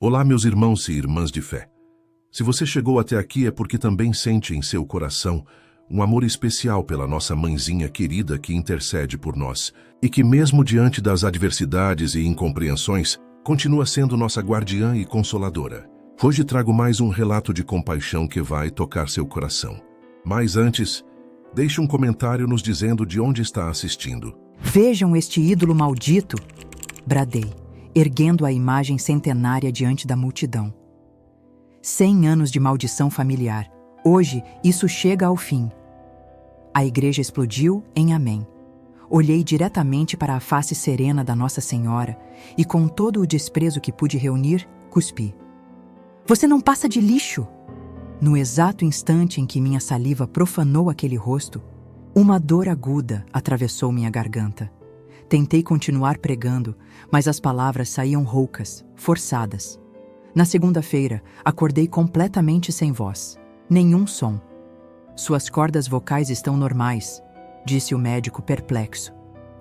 Olá, meus irmãos e irmãs de fé. Se você chegou até aqui é porque também sente em seu coração um amor especial pela nossa mãezinha querida que intercede por nós e que, mesmo diante das adversidades e incompreensões, continua sendo nossa guardiã e consoladora. Hoje trago mais um relato de compaixão que vai tocar seu coração. Mas antes, deixe um comentário nos dizendo de onde está assistindo. Vejam este ídolo maldito! Bradei, erguendo a imagem centenária diante da multidão. 100 anos de maldição familiar. Hoje, isso chega ao fim. A igreja explodiu em amém. Olhei diretamente para a face serena da Nossa Senhora e, com todo o desprezo que pude reunir, cuspi. Você não passa de lixo! No exato instante em que minha saliva profanou aquele rosto, uma dor aguda atravessou minha garganta. Tentei continuar pregando, mas as palavras saíam roucas, forçadas. Na segunda-feira, acordei completamente sem voz. Nenhum som. Suas cordas vocais estão normais, disse o médico perplexo.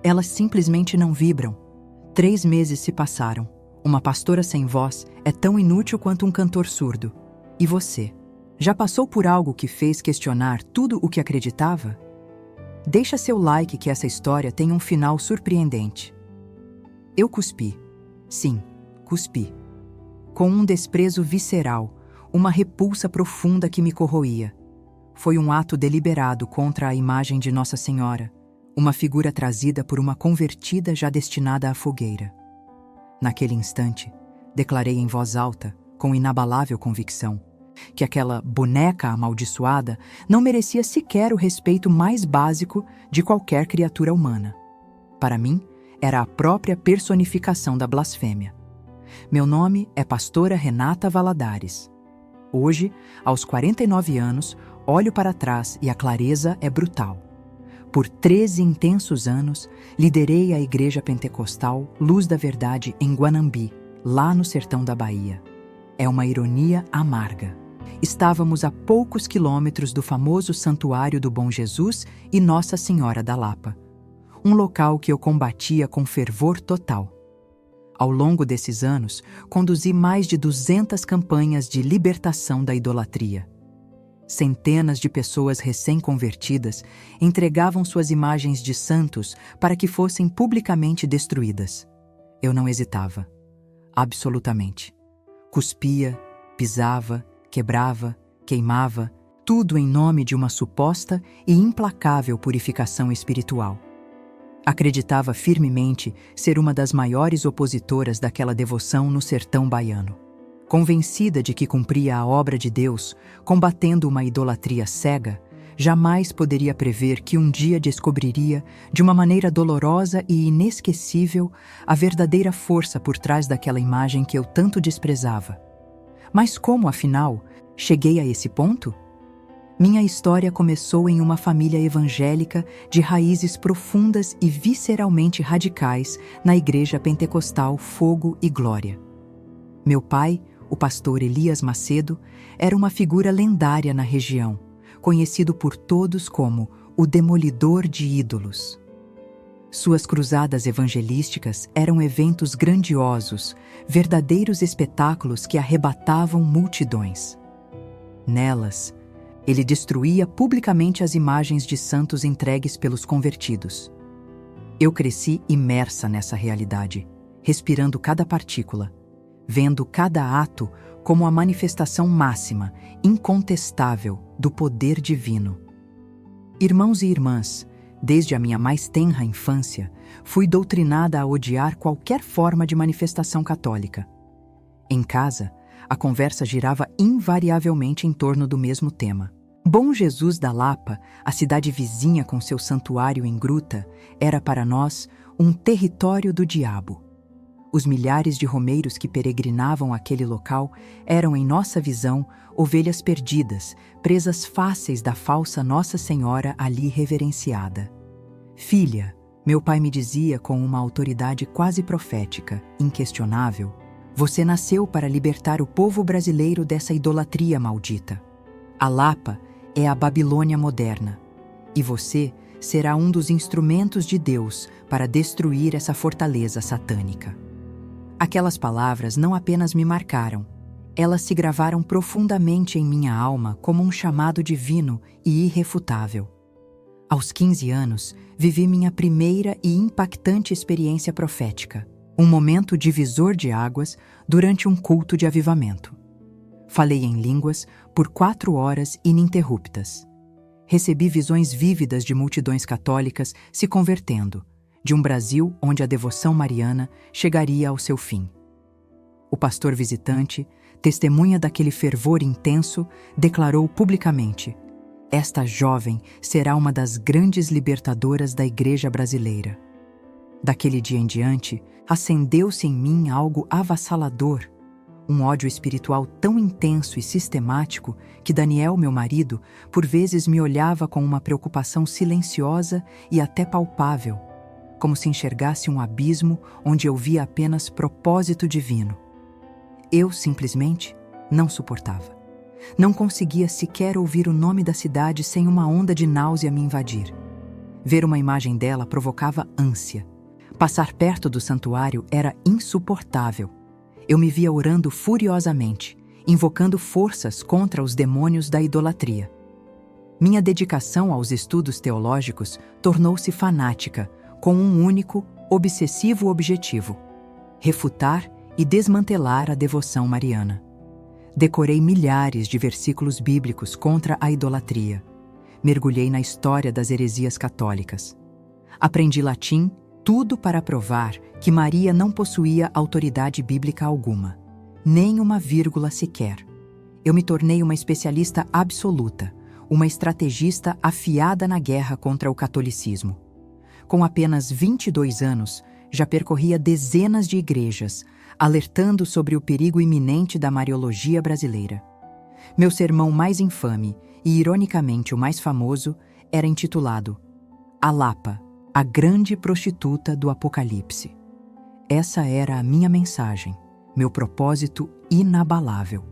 Elas simplesmente não vibram. 3 meses se passaram. Uma pastora sem voz é tão inútil quanto um cantor surdo. E você? Já passou por algo que fez questionar tudo o que acreditava? Deixa seu like que essa história tem um final surpreendente. Eu cuspi. Sim, cuspi. Com um desprezo visceral, uma repulsa profunda que me corroía. Foi um ato deliberado contra a imagem de Nossa Senhora, uma figura trazida por uma convertida já destinada à fogueira. Naquele instante, declarei em voz alta, com inabalável convicção, que aquela boneca amaldiçoada não merecia sequer o respeito mais básico de qualquer criatura humana. Para mim, era a própria personificação da blasfêmia. Meu nome é Pastora Renata Valadares. Hoje, aos 49 anos, olho para trás e a clareza é brutal. Por 13 intensos anos, liderei a Igreja Pentecostal Luz da Verdade em Guanambi, lá no sertão da Bahia. É uma ironia amarga. Estávamos a poucos quilômetros do famoso Santuário do Bom Jesus e Nossa Senhora da Lapa, um local que eu combatia com fervor total. Ao longo desses anos, conduzi mais de 200 campanhas de libertação da idolatria. Centenas de pessoas recém-convertidas entregavam suas imagens de santos para que fossem publicamente destruídas. Eu não hesitava. Absolutamente. Cuspia, pisava, quebrava, queimava, tudo em nome de uma suposta e implacável purificação espiritual. Acreditava firmemente ser uma das maiores opositoras daquela devoção no sertão baiano. Convencida de que cumpria a obra de Deus, combatendo uma idolatria cega, jamais poderia prever que um dia descobriria, de uma maneira dolorosa e inesquecível, a verdadeira força por trás daquela imagem que eu tanto desprezava. Mas como, afinal, cheguei a esse ponto? Minha história começou em uma família evangélica de raízes profundas e visceralmente radicais na Igreja Pentecostal Fogo e Glória. Meu pai, o pastor Elias Macedo, era uma figura lendária na região, conhecido por todos como o Demolidor de Ídolos. Suas cruzadas evangelísticas eram eventos grandiosos, verdadeiros espetáculos que arrebatavam multidões. Nelas, ele destruía publicamente as imagens de santos entregues pelos convertidos. Eu cresci imersa nessa realidade, respirando cada partícula, vendo cada ato como a manifestação máxima, incontestável, do poder divino. Irmãos e irmãs, desde a minha mais tenra infância, fui doutrinada a odiar qualquer forma de manifestação católica. Em casa, a conversa girava invariavelmente em torno do mesmo tema. Bom Jesus da Lapa, a cidade vizinha com seu santuário em gruta, era para nós um território do diabo. Os milhares de romeiros que peregrinavam àquele local eram, em nossa visão, ovelhas perdidas, presas fáceis da falsa Nossa Senhora ali reverenciada. Filha, meu pai me dizia com uma autoridade quase profética, inquestionável, você nasceu para libertar o povo brasileiro dessa idolatria maldita. A Lapa é a Babilônia moderna, e você será um dos instrumentos de Deus para destruir essa fortaleza satânica. Aquelas palavras não apenas me marcaram, elas se gravaram profundamente em minha alma como um chamado divino e irrefutável. Aos 15 anos, vivi minha primeira e impactante experiência profética, um momento divisor de águas durante um culto de avivamento. Falei em línguas por 4 horas ininterruptas. Recebi visões vívidas de multidões católicas se convertendo, de um Brasil onde a devoção mariana chegaria ao seu fim. O pastor visitante, testemunha daquele fervor intenso, declarou publicamente: "Esta jovem será uma das grandes libertadoras da Igreja brasileira." Daquele dia em diante, acendeu-se em mim algo avassalador, um ódio espiritual tão intenso e sistemático que Daniel, meu marido, por vezes me olhava com uma preocupação silenciosa e até palpável, como se enxergasse um abismo onde eu via apenas propósito divino. Eu, simplesmente, não suportava. Não conseguia sequer ouvir o nome da cidade sem uma onda de náusea me invadir. Ver uma imagem dela provocava ânsia. Passar perto do santuário era insuportável. Eu me via orando furiosamente, invocando forças contra os demônios da idolatria. Minha dedicação aos estudos teológicos tornou-se fanática, com um único, obsessivo objetivo: refutar e desmantelar a devoção mariana. Decorei milhares de versículos bíblicos contra a idolatria. Mergulhei na história das heresias católicas. Aprendi latim, tudo para provar que Maria não possuía autoridade bíblica alguma, nem uma vírgula sequer. Eu me tornei uma especialista absoluta, uma estrategista afiada na guerra contra o catolicismo. Com apenas 22 anos, já percorria dezenas de igrejas, alertando sobre o perigo iminente da mariologia brasileira. Meu sermão mais infame, e ironicamente o mais famoso, era intitulado A Lapa, a grande prostituta do Apocalipse. Essa era a minha mensagem, meu propósito inabalável.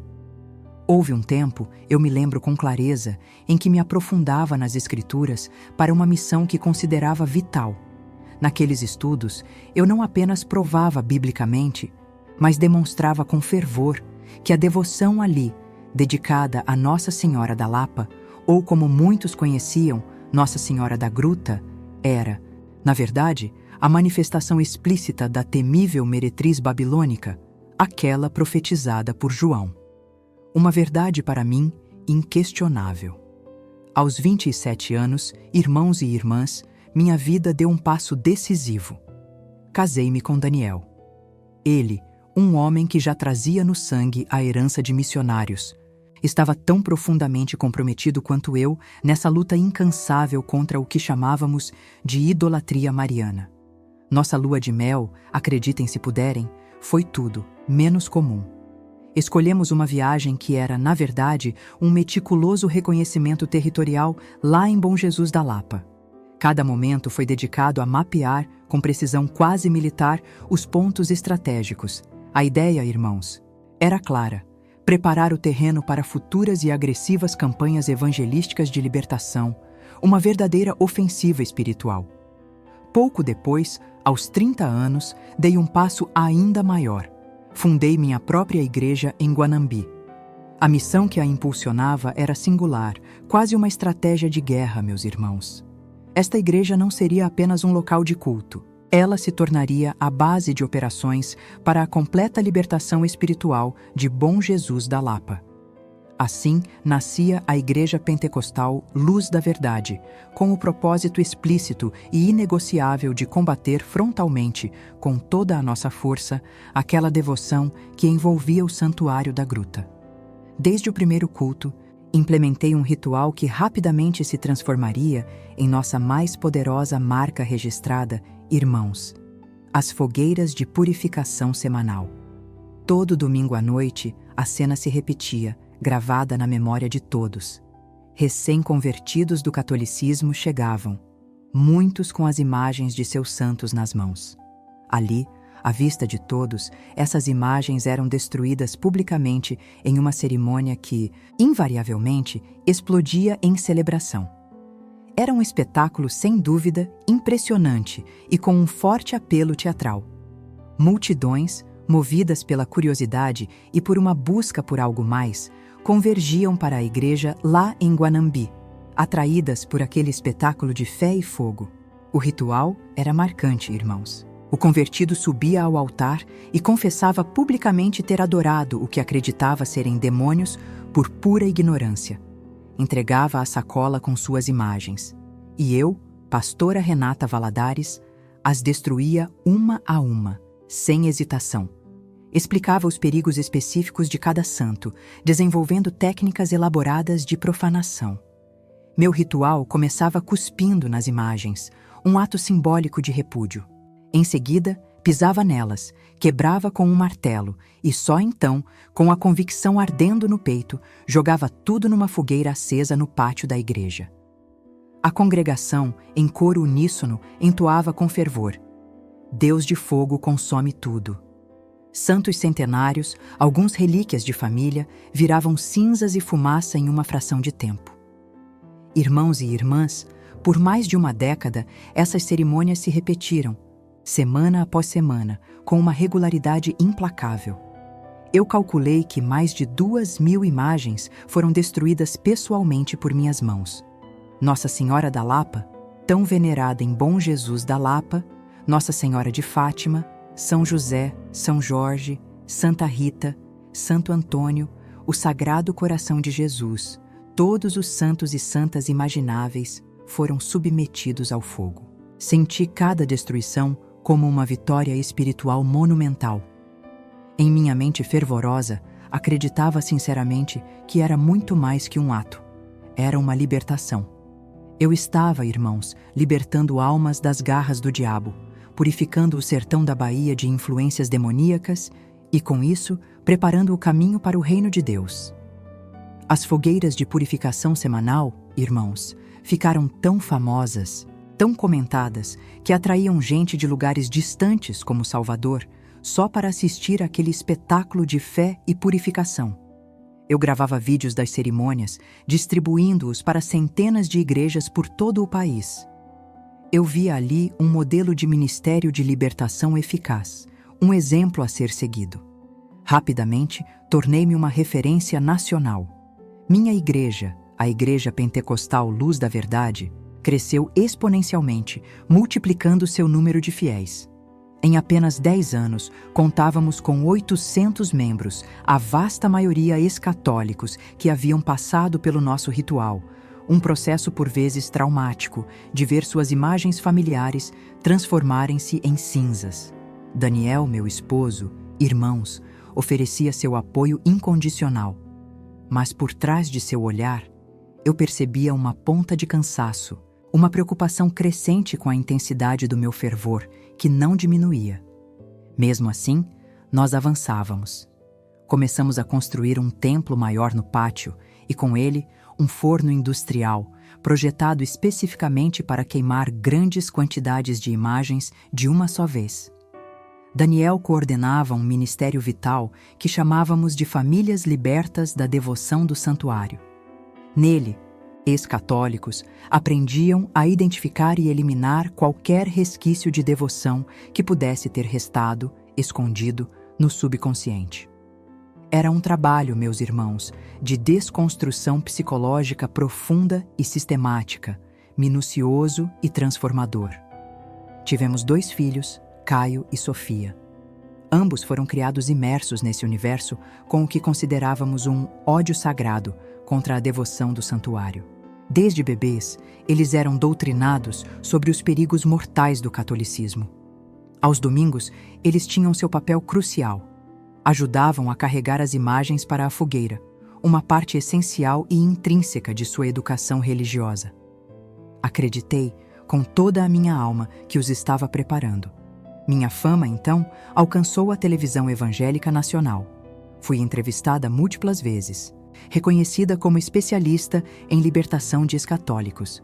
Houve um tempo, eu me lembro com clareza, em que me aprofundava nas Escrituras para uma missão que considerava vital. Naqueles estudos, eu não apenas provava biblicamente, mas demonstrava com fervor que a devoção ali, dedicada a Nossa Senhora da Lapa, ou como muitos conheciam, Nossa Senhora da Gruta, era, na verdade, a manifestação explícita da temível meretriz babilônica, aquela profetizada por João. Uma verdade para mim inquestionável. Aos 27 anos, irmãos e irmãs, minha vida deu um passo decisivo. Casei-me com Daniel. Ele, um homem que já trazia no sangue a herança de missionários, estava tão profundamente comprometido quanto eu nessa luta incansável contra o que chamávamos de idolatria mariana. Nossa lua de mel, acreditem se puderem, foi tudo, menos comum. Escolhemos uma viagem que era, na verdade, um meticuloso reconhecimento territorial lá em Bom Jesus da Lapa. Cada momento foi dedicado a mapear, com precisão quase militar, os pontos estratégicos. A ideia, irmãos, era clara: preparar o terreno para futuras e agressivas campanhas evangelísticas de libertação, uma verdadeira ofensiva espiritual. Pouco depois, aos 30 anos, dei um passo ainda maior. Fundei minha própria igreja em Guanambi. A missão que a impulsionava era singular, quase uma estratégia de guerra, meus irmãos. Esta igreja não seria apenas um local de culto. Ela se tornaria a base de operações para a completa libertação espiritual de Bom Jesus da Lapa. Assim, nascia a Igreja Pentecostal Luz da Verdade, com o propósito explícito e inegociável de combater frontalmente, com toda a nossa força, aquela devoção que envolvia o santuário da gruta. Desde o primeiro culto, implementei um ritual que rapidamente se transformaria em nossa mais poderosa marca registrada, irmãos: as fogueiras de purificação semanal. Todo domingo à noite, a cena se repetia, gravada na memória de todos. Recém-convertidos do catolicismo chegavam, muitos com as imagens de seus santos nas mãos. Ali, à vista de todos, essas imagens eram destruídas publicamente em uma cerimônia que, invariavelmente, explodia em celebração. Era um espetáculo, sem dúvida, impressionante e com um forte apelo teatral. Multidões, movidas pela curiosidade e por uma busca por algo mais, convergiam para a igreja lá em Guanambi, atraídas por aquele espetáculo de fé e fogo. O ritual era marcante, irmãos. O convertido subia ao altar e confessava publicamente ter adorado o que acreditava serem demônios por pura ignorância. Entregava a sacola com suas imagens. E eu, pastora Renata Valadares, as destruía uma a uma, sem hesitação. Explicava os perigos específicos de cada santo, desenvolvendo técnicas elaboradas de profanação. Meu ritual começava cuspindo nas imagens, um ato simbólico de repúdio. Em seguida, pisava nelas, quebrava com um martelo e só então, com a convicção ardendo no peito, jogava tudo numa fogueira acesa no pátio da igreja. A congregação, em coro uníssono, entoava com fervor: Deus de fogo consome tudo. Santos centenários, alguns relíquias de família, viravam cinzas e fumaça em uma fração de tempo. Irmãos e irmãs, por mais de uma década, essas cerimônias se repetiram, semana após semana, com uma regularidade implacável. Eu calculei que mais de 2.000 imagens foram destruídas pessoalmente por minhas mãos. Nossa Senhora da Lapa, tão venerada em Bom Jesus da Lapa, Nossa Senhora de Fátima, São José, São Jorge, Santa Rita, Santo Antônio, o Sagrado Coração de Jesus, todos os santos e santas imagináveis foram submetidos ao fogo. Senti cada destruição como uma vitória espiritual monumental. Em minha mente fervorosa, acreditava sinceramente que era muito mais que um ato. Era uma libertação. Eu estava, irmãos, libertando almas das garras do diabo, purificando o sertão da Bahia de influências demoníacas e, com isso, preparando o caminho para o reino de Deus. As fogueiras de purificação semanal, irmãos, ficaram tão famosas, tão comentadas, que atraíam gente de lugares distantes como Salvador, só para assistir àquele espetáculo de fé e purificação. Eu gravava vídeos das cerimônias, distribuindo-os para centenas de igrejas por todo o país. Eu via ali um modelo de ministério de libertação eficaz, um exemplo a ser seguido. Rapidamente, tornei-me uma referência nacional. Minha igreja, a Igreja Pentecostal Luz da Verdade, cresceu exponencialmente, multiplicando seu número de fiéis. Em apenas 10 anos, contávamos com 800 membros, a vasta maioria ex-católicos que haviam passado pelo nosso ritual, um processo por vezes traumático de ver suas imagens familiares transformarem-se em cinzas. Daniel, meu esposo, irmãos, oferecia seu apoio incondicional. Mas por trás de seu olhar, eu percebia uma ponta de cansaço, uma preocupação crescente com a intensidade do meu fervor, que não diminuía. Mesmo assim, nós avançávamos. Começamos a construir um templo maior no pátio e, com ele, um forno industrial, projetado especificamente para queimar grandes quantidades de imagens de uma só vez. Daniel coordenava um ministério vital que chamávamos de Famílias Libertas da Devoção do Santuário. Nele, ex-católicos aprendiam a identificar e eliminar qualquer resquício de devoção que pudesse ter restado, escondido, no subconsciente. Era um trabalho, meus irmãos, de desconstrução psicológica profunda e sistemática, minucioso e transformador. Tivemos 2 filhos, Caio e Sofia. Ambos foram criados imersos nesse universo com o que considerávamos um ódio sagrado contra a devoção do santuário. Desde bebês, eles eram doutrinados sobre os perigos mortais do catolicismo. Aos domingos, eles tinham seu papel crucial. Ajudavam a carregar as imagens para a fogueira, uma parte essencial e intrínseca de sua educação religiosa. Acreditei, com toda a minha alma, que os estava preparando. Minha fama, então, alcançou a televisão evangélica nacional. Fui entrevistada múltiplas vezes, reconhecida como especialista em libertação de ex-católicos.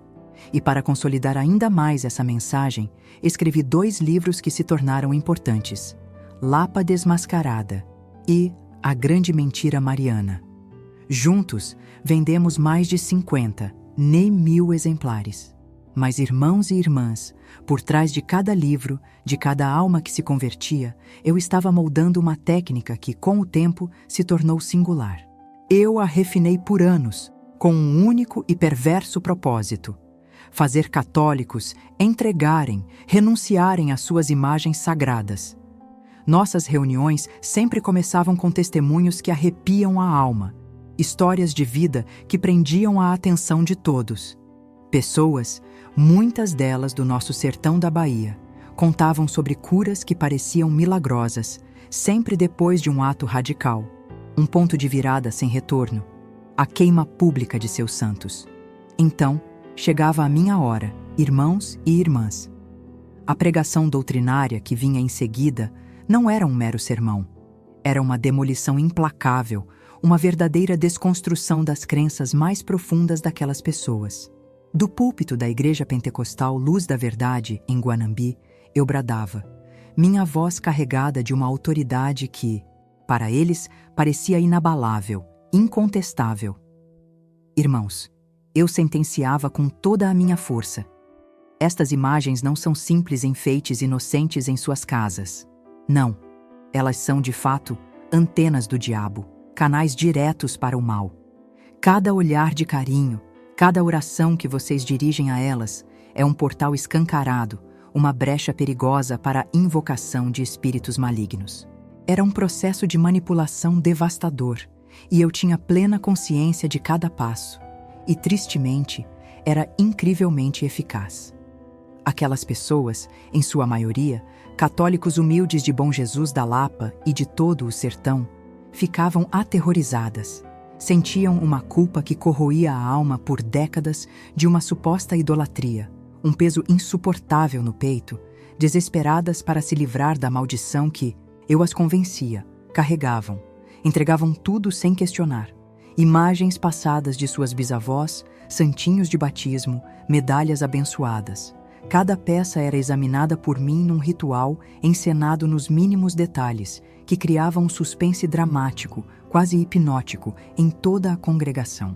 E para consolidar ainda mais essa mensagem, escrevi 2 livros que se tornaram importantes: Lapa Desmascarada e A Grande Mentira Mariana. Juntos, vendemos mais de 50, nem 1.000 exemplares. Mas irmãos e irmãs, por trás de cada livro, de cada alma que se convertia, eu estava moldando uma técnica que, com o tempo, se tornou singular. Eu a refinei por anos, com um único e perverso propósito: fazer católicos entregarem, renunciarem às suas imagens sagradas. Nossas reuniões sempre começavam com testemunhos que arrepiam a alma, histórias de vida que prendiam a atenção de todos. Pessoas, muitas delas do nosso sertão da Bahia, contavam sobre curas que pareciam milagrosas, sempre depois de um ato radical, um ponto de virada sem retorno, a queima pública de seus santos. Então, chegava a minha hora, irmãos e irmãs. A pregação doutrinária que vinha em seguida não era um mero sermão. Era uma demolição implacável, uma verdadeira desconstrução das crenças mais profundas daquelas pessoas. Do púlpito da Igreja Pentecostal Luz da Verdade, em Guanambi, eu bradava, minha voz carregada de uma autoridade que, para eles, parecia inabalável, incontestável. Irmãos, eu sentenciava com toda a minha força. Estas imagens não são simples enfeites inocentes em suas casas. Não, elas são, de fato, antenas do diabo, canais diretos para o mal. Cada olhar de carinho, cada oração que vocês dirigem a elas é um portal escancarado, uma brecha perigosa para a invocação de espíritos malignos. Era um processo de manipulação devastador, e eu tinha plena consciência de cada passo, e, tristemente, era incrivelmente eficaz. Aquelas pessoas, em sua maioria, católicos humildes de Bom Jesus da Lapa e de todo o sertão, ficavam aterrorizadas. Sentiam uma culpa que corroía a alma por décadas de uma suposta idolatria, um peso insuportável no peito, desesperadas para se livrar da maldição que, eu as convencia, carregavam, entregavam tudo sem questionar. Imagens passadas de suas bisavós, santinhos de batismo, medalhas abençoadas. Cada peça era examinada por mim num ritual encenado nos mínimos detalhes, que criava um suspense dramático, quase hipnótico, em toda a congregação.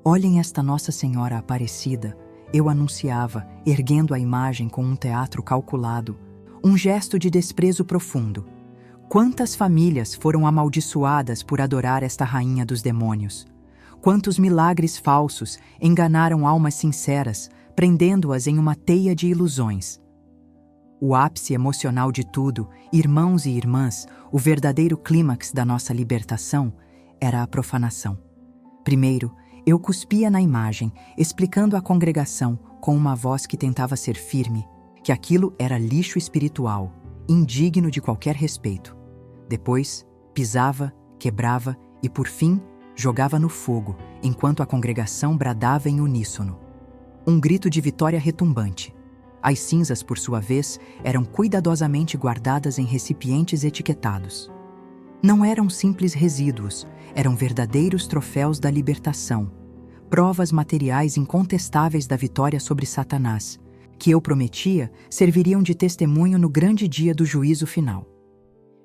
Olhem esta Nossa Senhora Aparecida, eu anunciava, erguendo a imagem com um teatro calculado, um gesto de desprezo profundo. Quantas famílias foram amaldiçoadas por adorar esta rainha dos demônios? Quantos milagres falsos enganaram almas sinceras, prendendo-as em uma teia de ilusões? O ápice emocional de tudo, irmãos e irmãs, o verdadeiro clímax da nossa libertação, era a profanação. Primeiro, eu cuspia na imagem, explicando à congregação, com uma voz que tentava ser firme, que aquilo era lixo espiritual, indigno de qualquer respeito. Depois, pisava, quebrava e, por fim, jogava no fogo, enquanto a congregação bradava em uníssono. Um grito de vitória retumbante. As cinzas, por sua vez, eram cuidadosamente guardadas em recipientes etiquetados. Não eram simples resíduos, eram verdadeiros troféus da libertação, provas materiais incontestáveis da vitória sobre Satanás, que eu prometia serviriam de testemunho no grande dia do juízo final.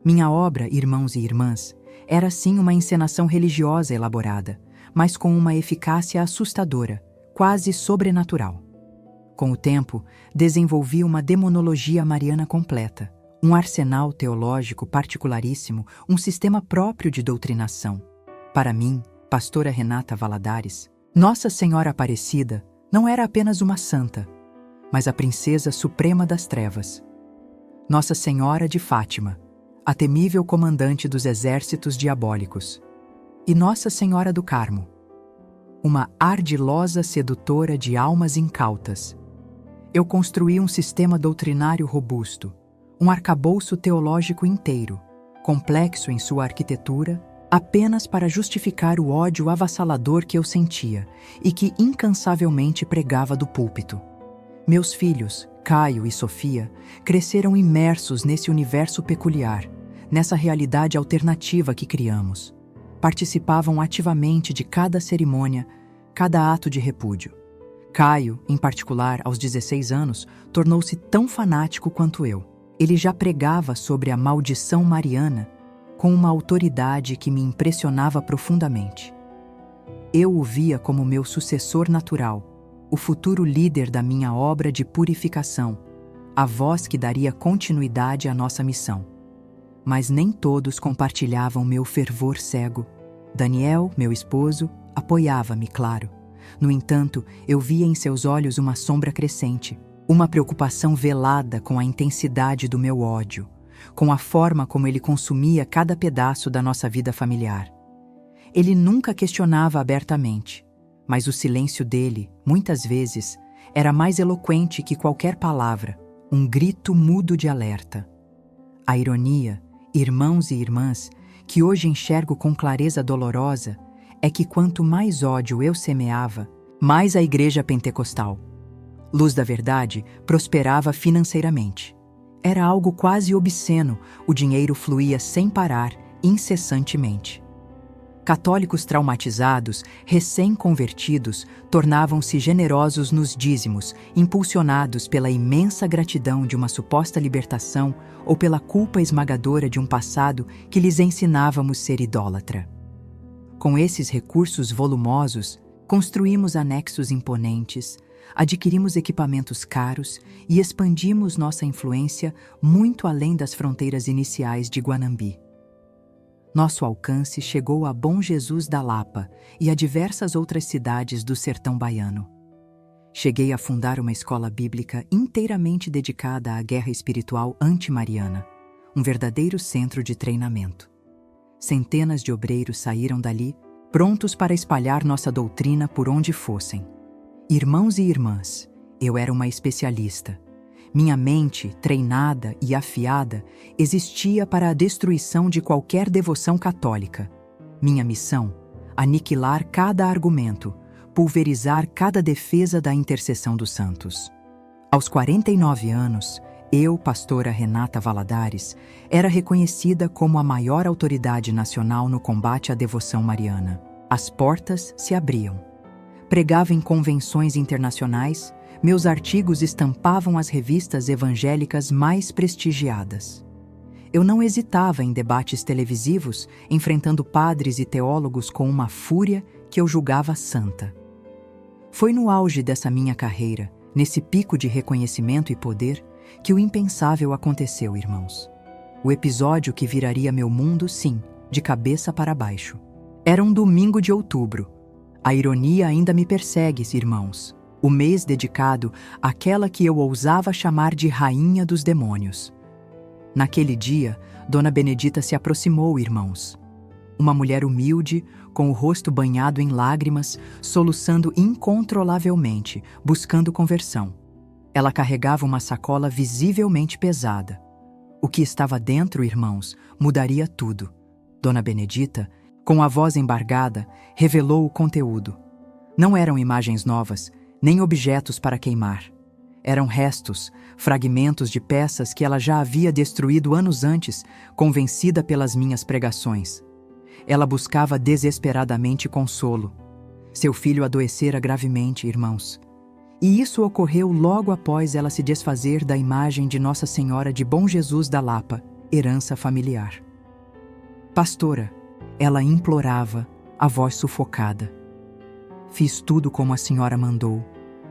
Minha obra, irmãos e irmãs, era sim uma encenação religiosa elaborada, mas com uma eficácia assustadora, quase sobrenatural. Com o tempo, desenvolvi uma demonologia mariana completa, um arsenal teológico particularíssimo, um sistema próprio de doutrinação. Para mim, pastora Renata Valadares, Nossa Senhora Aparecida não era apenas uma santa, mas a princesa suprema das trevas. Nossa Senhora de Fátima, a temível comandante dos exércitos diabólicos. E Nossa Senhora do Carmo, uma ardilosa sedutora de almas incautas. Eu construí um sistema doutrinário robusto, um arcabouço teológico inteiro, complexo em sua arquitetura, apenas para justificar o ódio avassalador que eu sentia e que incansavelmente pregava do púlpito. Meus filhos, Caio e Sofia, cresceram imersos nesse universo peculiar, nessa realidade alternativa que criamos. Participavam ativamente de cada cerimônia, cada ato de repúdio. Caio, em particular, aos 16 anos, tornou-se tão fanático quanto eu. Ele já pregava sobre a maldição mariana com uma autoridade que me impressionava profundamente. Eu o via como meu sucessor natural, o futuro líder da minha obra de purificação, a voz que daria continuidade à nossa missão. Mas nem todos compartilhavam meu fervor cego. Daniel, meu esposo, apoiava-me, claro. No entanto, eu via em seus olhos uma sombra crescente, uma preocupação velada com a intensidade do meu ódio, com a forma como ele consumia cada pedaço da nossa vida familiar. Ele nunca questionava abertamente, mas o silêncio dele, muitas vezes, era mais eloquente que qualquer palavra, um grito mudo de alerta. A ironia, irmãos e irmãs, que hoje enxergo com clareza dolorosa, é que quanto mais ódio eu semeava, mais a Igreja Pentecostal, Luz da Verdade, prosperava financeiramente. Era algo quase obsceno, o dinheiro fluía sem parar, incessantemente. Católicos traumatizados, recém-convertidos, tornavam-se generosos nos dízimos, impulsionados pela imensa gratidão de uma suposta libertação ou pela culpa esmagadora de um passado que lhes ensinávamos ser idólatra. Com esses recursos volumosos, construímos anexos imponentes, adquirimos equipamentos caros e expandimos nossa influência muito além das fronteiras iniciais de Guanambi. Nosso alcance chegou a Bom Jesus da Lapa e a diversas outras cidades do sertão baiano. Cheguei a fundar uma escola bíblica inteiramente dedicada à guerra espiritual anti-mariana, um verdadeiro centro de treinamento. Centenas de obreiros saíram dali, prontos para espalhar nossa doutrina por onde fossem. Irmãos e irmãs, eu era uma especialista. Minha mente, treinada e afiada, existia para a destruição de qualquer devoção católica. Minha missão, aniquilar cada argumento, pulverizar cada defesa da intercessão dos santos. Aos 49 anos, eu, pastora Renata Valadares, era reconhecida como a maior autoridade nacional no combate à devoção mariana. As portas se abriam. Pregava em convenções internacionais, meus artigos estampavam as revistas evangélicas mais prestigiadas. Eu não hesitava em debates televisivos, enfrentando padres e teólogos com uma fúria que eu julgava santa. Foi no auge dessa minha carreira, nesse pico de reconhecimento e poder, que o impensável aconteceu, irmãos. O episódio que viraria meu mundo, sim, de cabeça para baixo. Era um domingo de outubro. A ironia ainda me persegue, irmãos. O mês dedicado àquela que eu ousava chamar de Rainha dos Demônios. Naquele dia, Dona Benedita se aproximou, irmãos. Uma mulher humilde, com o rosto banhado em lágrimas, soluçando incontrolavelmente, buscando conversão. Ela carregava uma sacola visivelmente pesada. O que estava dentro, irmãos, mudaria tudo. Dona Benedita, com a voz embargada, revelou o conteúdo. Não eram imagens novas, nem objetos para queimar. Eram restos, fragmentos de peças que ela já havia destruído anos antes, convencida pelas minhas pregações. Ela buscava desesperadamente consolo. Seu filho adoecera gravemente, irmãos. E isso ocorreu logo após ela se desfazer da imagem de Nossa Senhora de Bom Jesus da Lapa, herança familiar. Pastora, ela implorava, a voz sufocada. Fiz tudo como a senhora mandou.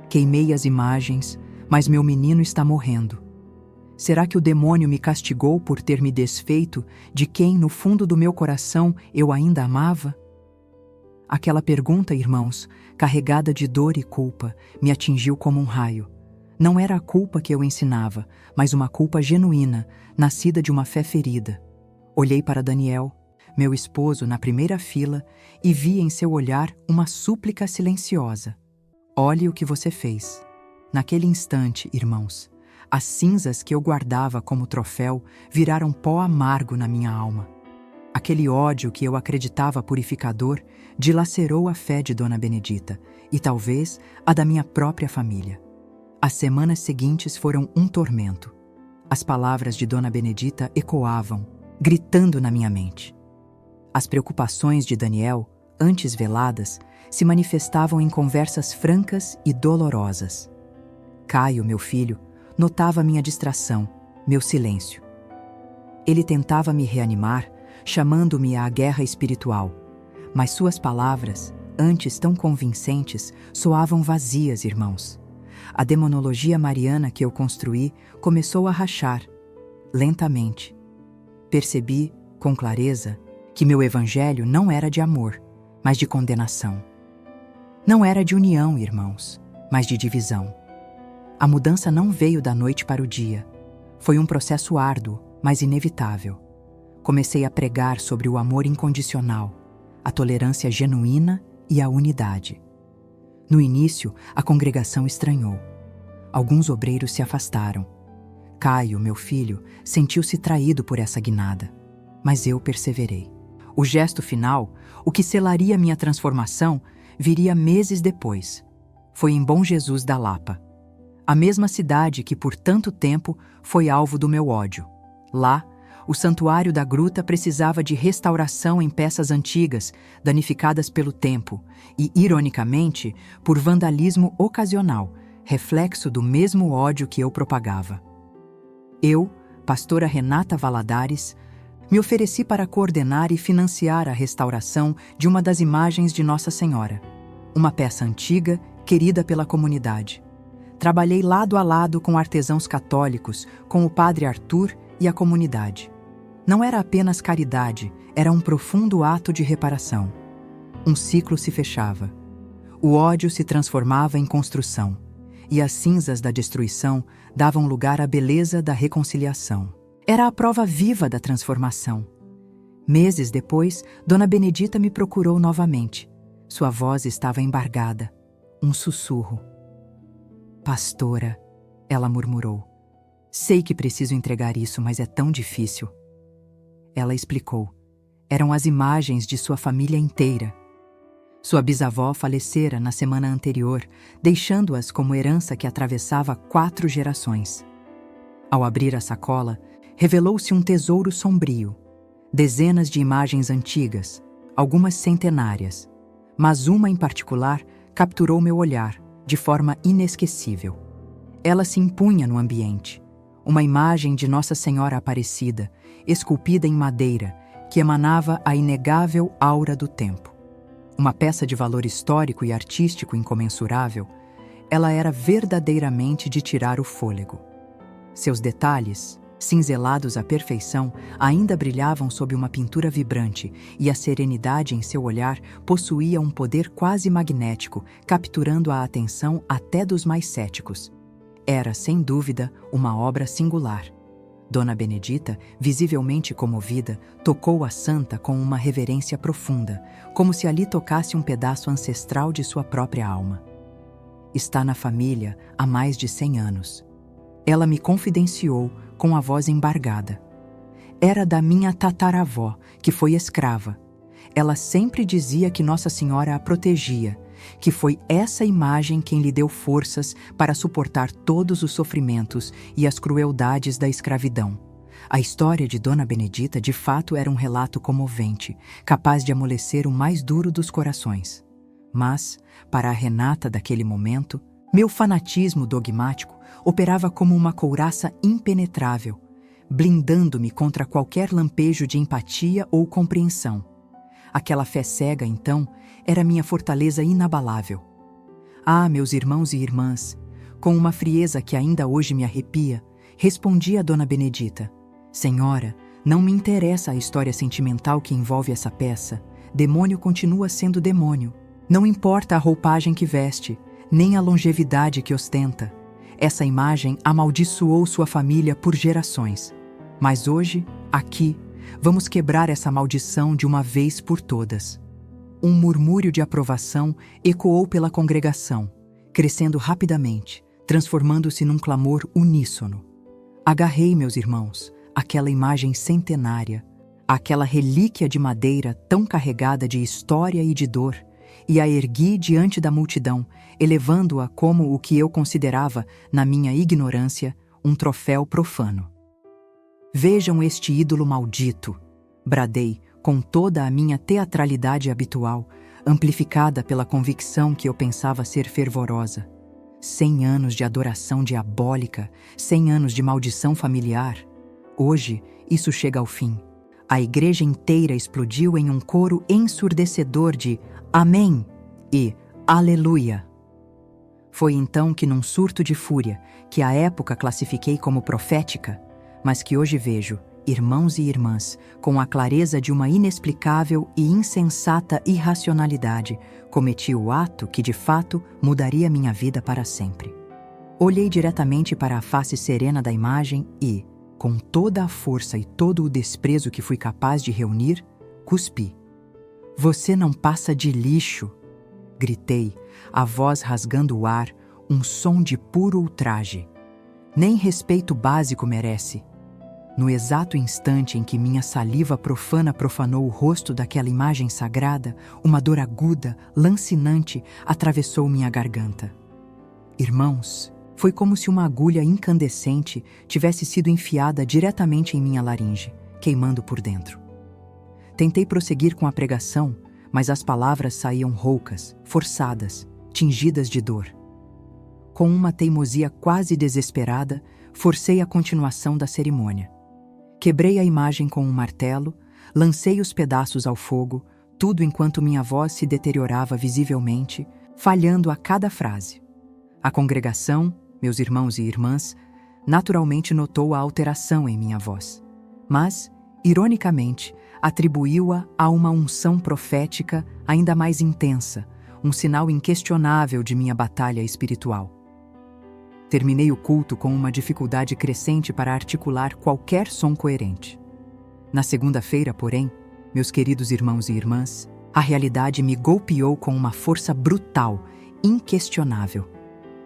Queimei as imagens, mas meu menino está morrendo. Será que o demônio me castigou por ter me desfeito de quem, no fundo do meu coração, eu ainda amava? Aquela pergunta, irmãos, carregada de dor e culpa, me atingiu como um raio. Não era a culpa que eu ensinava, mas uma culpa genuína, nascida de uma fé ferida. Olhei para Daniel, meu esposo, na primeira fila, e vi em seu olhar uma súplica silenciosa. Olhe o que você fez. Naquele instante, irmãos, as cinzas que eu guardava como troféu viraram pó amargo na minha alma. Aquele ódio que eu acreditava purificador dilacerou a fé de Dona Benedita e talvez a da minha própria família. As semanas seguintes foram um tormento. As palavras de Dona Benedita ecoavam, gritando na minha mente. As preocupações de Daniel, antes veladas, se manifestavam em conversas francas e dolorosas. Caio, meu filho, notava minha distração, meu silêncio. Ele tentava me reanimar, chamando-me à guerra espiritual, mas suas palavras, antes tão convincentes, soavam vazias, irmãos. A demonologia mariana que eu construí começou a rachar, lentamente. Percebi, com clareza, que meu evangelho não era de amor, mas de condenação. Não era de união, irmãos, mas de divisão. A mudança não veio da noite para o dia. Foi um processo árduo, mas inevitável. Comecei a pregar sobre o amor incondicional, a tolerância genuína e a unidade. No início, a congregação estranhou. Alguns obreiros se afastaram. Caio, meu filho, sentiu-se traído por essa guinada. Mas eu perseverei. O gesto final, o que selaria minha transformação, viria meses depois. Foi em Bom Jesus da Lapa. A mesma cidade que por tanto tempo foi alvo do meu ódio. Lá, o santuário da gruta precisava de restauração em peças antigas, danificadas pelo tempo e, ironicamente, por vandalismo ocasional, reflexo do mesmo ódio que eu propagava. Eu, pastora Renata Valadares, me ofereci para coordenar e financiar a restauração de uma das imagens de Nossa Senhora, uma peça antiga, querida pela comunidade. Trabalhei lado a lado com artesãos católicos, com o padre Arthur e a comunidade. Não era apenas caridade, era um profundo ato de reparação. Um ciclo se fechava. O ódio se transformava em construção, e as cinzas da destruição davam lugar à beleza da reconciliação. Era a prova viva da transformação. Meses depois, Dona Benedita me procurou novamente. Sua voz estava embargada. Um sussurro. "Pastora", ela murmurou. "Sei que preciso entregar isso, mas é tão difícil." Ela explicou. Eram as imagens de sua família inteira. Sua bisavó falecera na semana anterior, deixando-as como herança que atravessava 4 gerações. Ao abrir a sacola, revelou-se um tesouro sombrio. Dezenas de imagens antigas, algumas centenárias, mas uma em particular capturou meu olhar de forma inesquecível. Ela se impunha no ambiente. Uma imagem de Nossa Senhora Aparecida, esculpida em madeira, que emanava a inegável aura do tempo. Uma peça de valor histórico e artístico incomensurável, ela era verdadeiramente de tirar o fôlego. Seus detalhes, cinzelados à perfeição, ainda brilhavam sob uma pintura vibrante, e a serenidade em seu olhar possuía um poder quase magnético, capturando a atenção até dos mais céticos. Era, sem dúvida, uma obra singular. Dona Benedita, visivelmente comovida, tocou a santa com uma reverência profunda, como se ali tocasse um pedaço ancestral de sua própria alma. Está na família há mais de 100 anos. Ela me confidenciou com a voz embargada. Era da minha tataravó, que foi escrava. Ela sempre dizia que Nossa Senhora a protegia, que foi essa imagem quem lhe deu forças para suportar todos os sofrimentos e as crueldades da escravidão. A história de Dona Benedita de fato era um relato comovente, capaz de amolecer o mais duro dos corações. Mas, para a Renata daquele momento, meu fanatismo dogmático operava como uma couraça impenetrável, blindando-me contra qualquer lampejo de empatia ou compreensão. Aquela fé cega, então, era minha fortaleza inabalável. Ah, meus irmãos e irmãs, com uma frieza que ainda hoje me arrepia, respondi a Dona Benedita: "Senhora, não me interessa a história sentimental que envolve essa peça. Demônio continua sendo demônio. Não importa a roupagem que veste, nem a longevidade que ostenta. Essa imagem amaldiçoou sua família por gerações. Mas hoje, aqui, vamos quebrar essa maldição de uma vez por todas." Um murmúrio de aprovação ecoou pela congregação, crescendo rapidamente, transformando-se num clamor uníssono. Agarrei, meus irmãos, aquela imagem centenária, aquela relíquia de madeira tão carregada de história e de dor, e a ergui diante da multidão, elevando-a como o que eu considerava, na minha ignorância, um troféu profano. "Vejam este ídolo maldito!" bradei, com toda a minha teatralidade habitual, amplificada pela convicção que eu pensava ser fervorosa. 100 anos de adoração diabólica, 100 anos de maldição familiar. Hoje, isso chega ao fim. A igreja inteira explodiu em um coro ensurdecedor de "Amém!" e aleluia. Foi então que, num surto de fúria, que à época classifiquei como profética, mas que hoje vejo, irmãos e irmãs, com a clareza de uma inexplicável e insensata irracionalidade, cometi o ato que, de fato, mudaria minha vida para sempre. Olhei diretamente para a face serena da imagem e, com toda a força e todo o desprezo que fui capaz de reunir, cuspi. "Você não passa de lixo!" Gritei, a voz rasgando o ar, um som de puro ultraje. Nem respeito básico merece. No exato instante em que minha saliva profana profanou o rosto daquela imagem sagrada, uma dor aguda, lancinante, atravessou minha garganta. Irmãos, foi como se uma agulha incandescente tivesse sido enfiada diretamente em minha laringe, queimando por dentro. Tentei prosseguir com a pregação, mas as palavras saíam roucas, forçadas, tingidas de dor. Com uma teimosia quase desesperada, forcei a continuação da cerimônia. Quebrei a imagem com um martelo, lancei os pedaços ao fogo, tudo enquanto minha voz se deteriorava visivelmente, falhando a cada frase. A congregação, meus irmãos e irmãs, naturalmente notou a alteração em minha voz, mas, ironicamente, atribuiu-a a uma unção profética ainda mais intensa, um sinal inquestionável de minha batalha espiritual. Terminei o culto com uma dificuldade crescente para articular qualquer som coerente. Na segunda-feira, porém, meus queridos irmãos e irmãs, a realidade me golpeou com uma força brutal, inquestionável.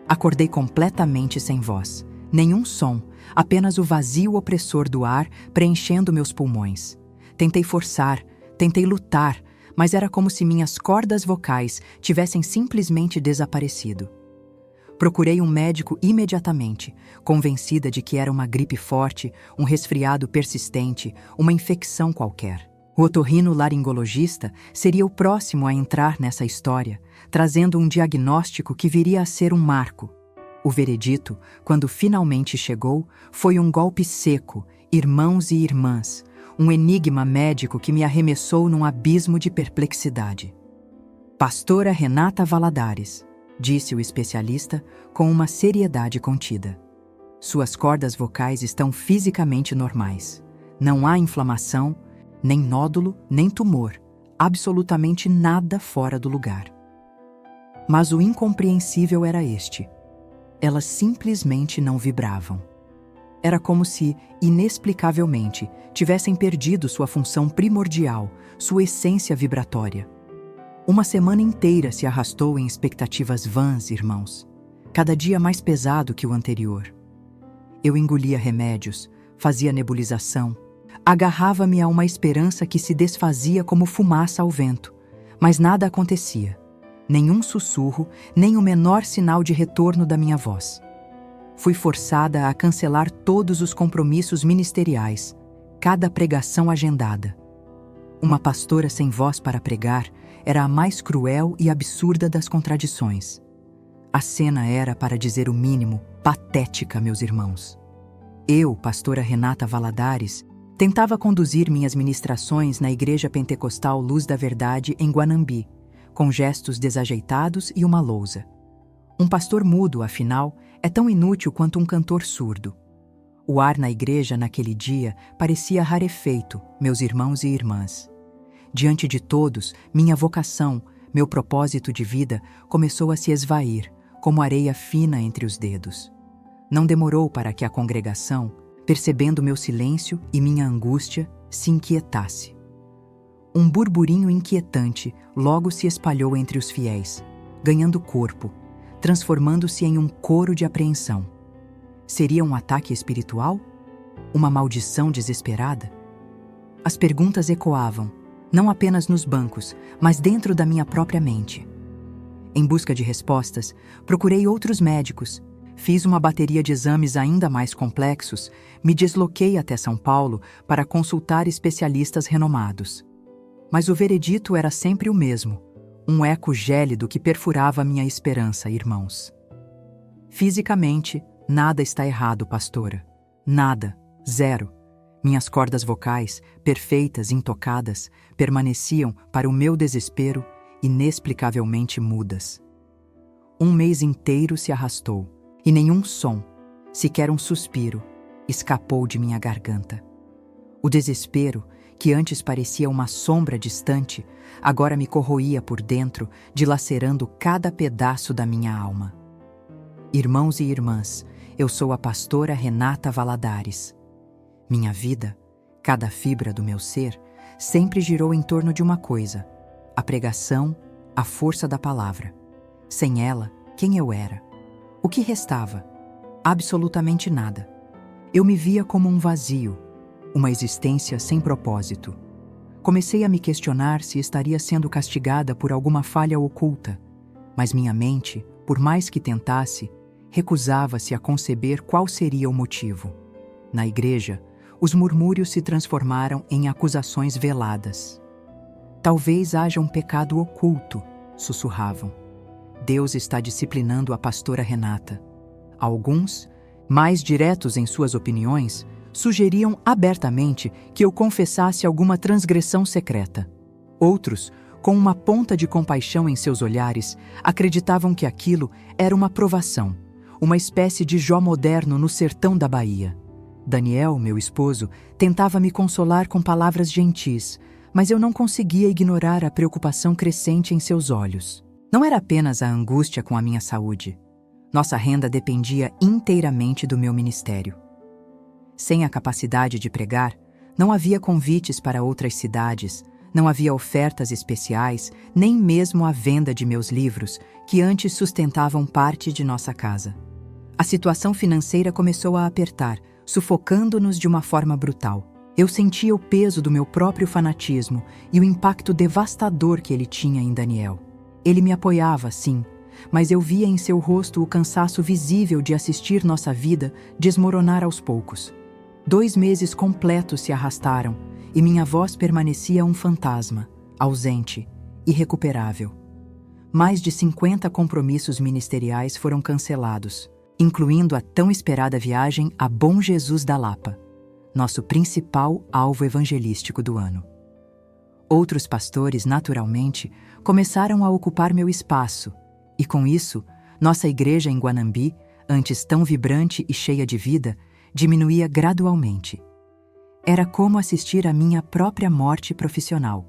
Acordei completamente sem voz, nenhum som, apenas o vazio opressor do ar preenchendo meus pulmões. Tentei forçar, tentei lutar, mas era como se minhas cordas vocais tivessem simplesmente desaparecido. Procurei um médico imediatamente, convencida de que era uma gripe forte, um resfriado persistente, uma infecção qualquer. O otorrino-laringologista seria o próximo a entrar nessa história, trazendo um diagnóstico que viria a ser um marco. O veredito, quando finalmente chegou, foi um golpe seco, irmãos e irmãs, um enigma médico que me arremessou num abismo de perplexidade. "Pastora Renata Valadares", disse o especialista com uma seriedade contida. "Suas cordas vocais estão fisicamente normais. Não há inflamação, nem nódulo, nem tumor, absolutamente nada fora do lugar." Mas o incompreensível era este: elas simplesmente não vibravam. Era como se, inexplicavelmente, tivessem perdido sua função primordial, sua essência vibratória. Uma semana inteira se arrastou em expectativas vãs, irmãos, cada dia mais pesado que o anterior. Eu engolia remédios, fazia nebulização, agarrava-me a uma esperança que se desfazia como fumaça ao vento, mas nada acontecia. Nenhum sussurro, nem o menor sinal de retorno da minha voz. Fui forçada a cancelar todos os compromissos ministeriais, cada pregação agendada. Uma pastora sem voz para pregar era a mais cruel e absurda das contradições. A cena era, para dizer o mínimo, patética, meus irmãos. Eu, pastora Renata Valadares, tentava conduzir minhas ministrações na Igreja Pentecostal Luz da Verdade em Guanambi, com gestos desajeitados e uma lousa. Um pastor mudo, afinal, é tão inútil quanto um cantor surdo. O ar na igreja naquele dia parecia rarefeito, meus irmãos e irmãs. Diante de todos, minha vocação, meu propósito de vida começou a se esvair, como areia fina entre os dedos. Não demorou para que a congregação, percebendo meu silêncio e minha angústia, se inquietasse. Um burburinho inquietante logo se espalhou entre os fiéis, ganhando corpo, transformando-se em um coro de apreensão. Seria um ataque espiritual? Uma maldição desesperada? As perguntas ecoavam, não apenas nos bancos, mas dentro da minha própria mente. Em busca de respostas, procurei outros médicos, fiz uma bateria de exames ainda mais complexos, me desloquei até São Paulo para consultar especialistas renomados. Mas o veredito era sempre o mesmo, um eco gélido que perfurava minha esperança, irmãos. Fisicamente, nada está errado, pastora. Nada, zero. Minhas cordas vocais, perfeitas, intocadas, permaneciam, para o meu desespero, inexplicavelmente mudas. Um mês inteiro se arrastou, e nenhum som, sequer um suspiro, escapou de minha garganta. O desespero, que antes parecia uma sombra distante, agora me corroía por dentro, dilacerando cada pedaço da minha alma. Irmãos e irmãs, eu sou a pastora Renata Valadares. Minha vida, cada fibra do meu ser, sempre girou em torno de uma coisa: a pregação, a força da palavra. Sem ela, quem eu era? O que restava? Absolutamente nada. Eu me via como um vazio, uma existência sem propósito. Comecei a me questionar se estaria sendo castigada por alguma falha oculta, mas minha mente, por mais que tentasse, recusava-se a conceber qual seria o motivo. Na igreja, os murmúrios se transformaram em acusações veladas. Talvez haja um pecado oculto, sussurravam. Deus está disciplinando a pastora Renata. Alguns, mais diretos em suas opiniões, sugeriam abertamente que eu confessasse alguma transgressão secreta. Outros, com uma ponta de compaixão em seus olhares, acreditavam que aquilo era uma provação, uma espécie de Jó moderno no sertão da Bahia. Daniel, meu esposo, tentava me consolar com palavras gentis, mas eu não conseguia ignorar a preocupação crescente em seus olhos. Não era apenas a angústia com a minha saúde. Nossa renda dependia inteiramente do meu ministério. Sem a capacidade de pregar, não havia convites para outras cidades, não havia ofertas especiais, nem mesmo a venda de meus livros, que antes sustentavam parte de nossa casa. A situação financeira começou a apertar, sufocando-nos de uma forma brutal. Eu sentia o peso do meu próprio fanatismo e o impacto devastador que ele tinha em Daniel. Ele me apoiava, sim, mas eu via em seu rosto o cansaço visível de assistir nossa vida desmoronar aos poucos. 2 meses completos se arrastaram e minha voz permanecia um fantasma, ausente, irrecuperável. Mais de 50 compromissos ministeriais foram cancelados, incluindo a tão esperada viagem a Bom Jesus da Lapa, nosso principal alvo evangelístico do ano. Outros pastores, naturalmente, começaram a ocupar meu espaço, e com isso, nossa igreja em Guanambi, antes tão vibrante e cheia de vida, diminuía gradualmente. Era como assistir à minha própria morte profissional,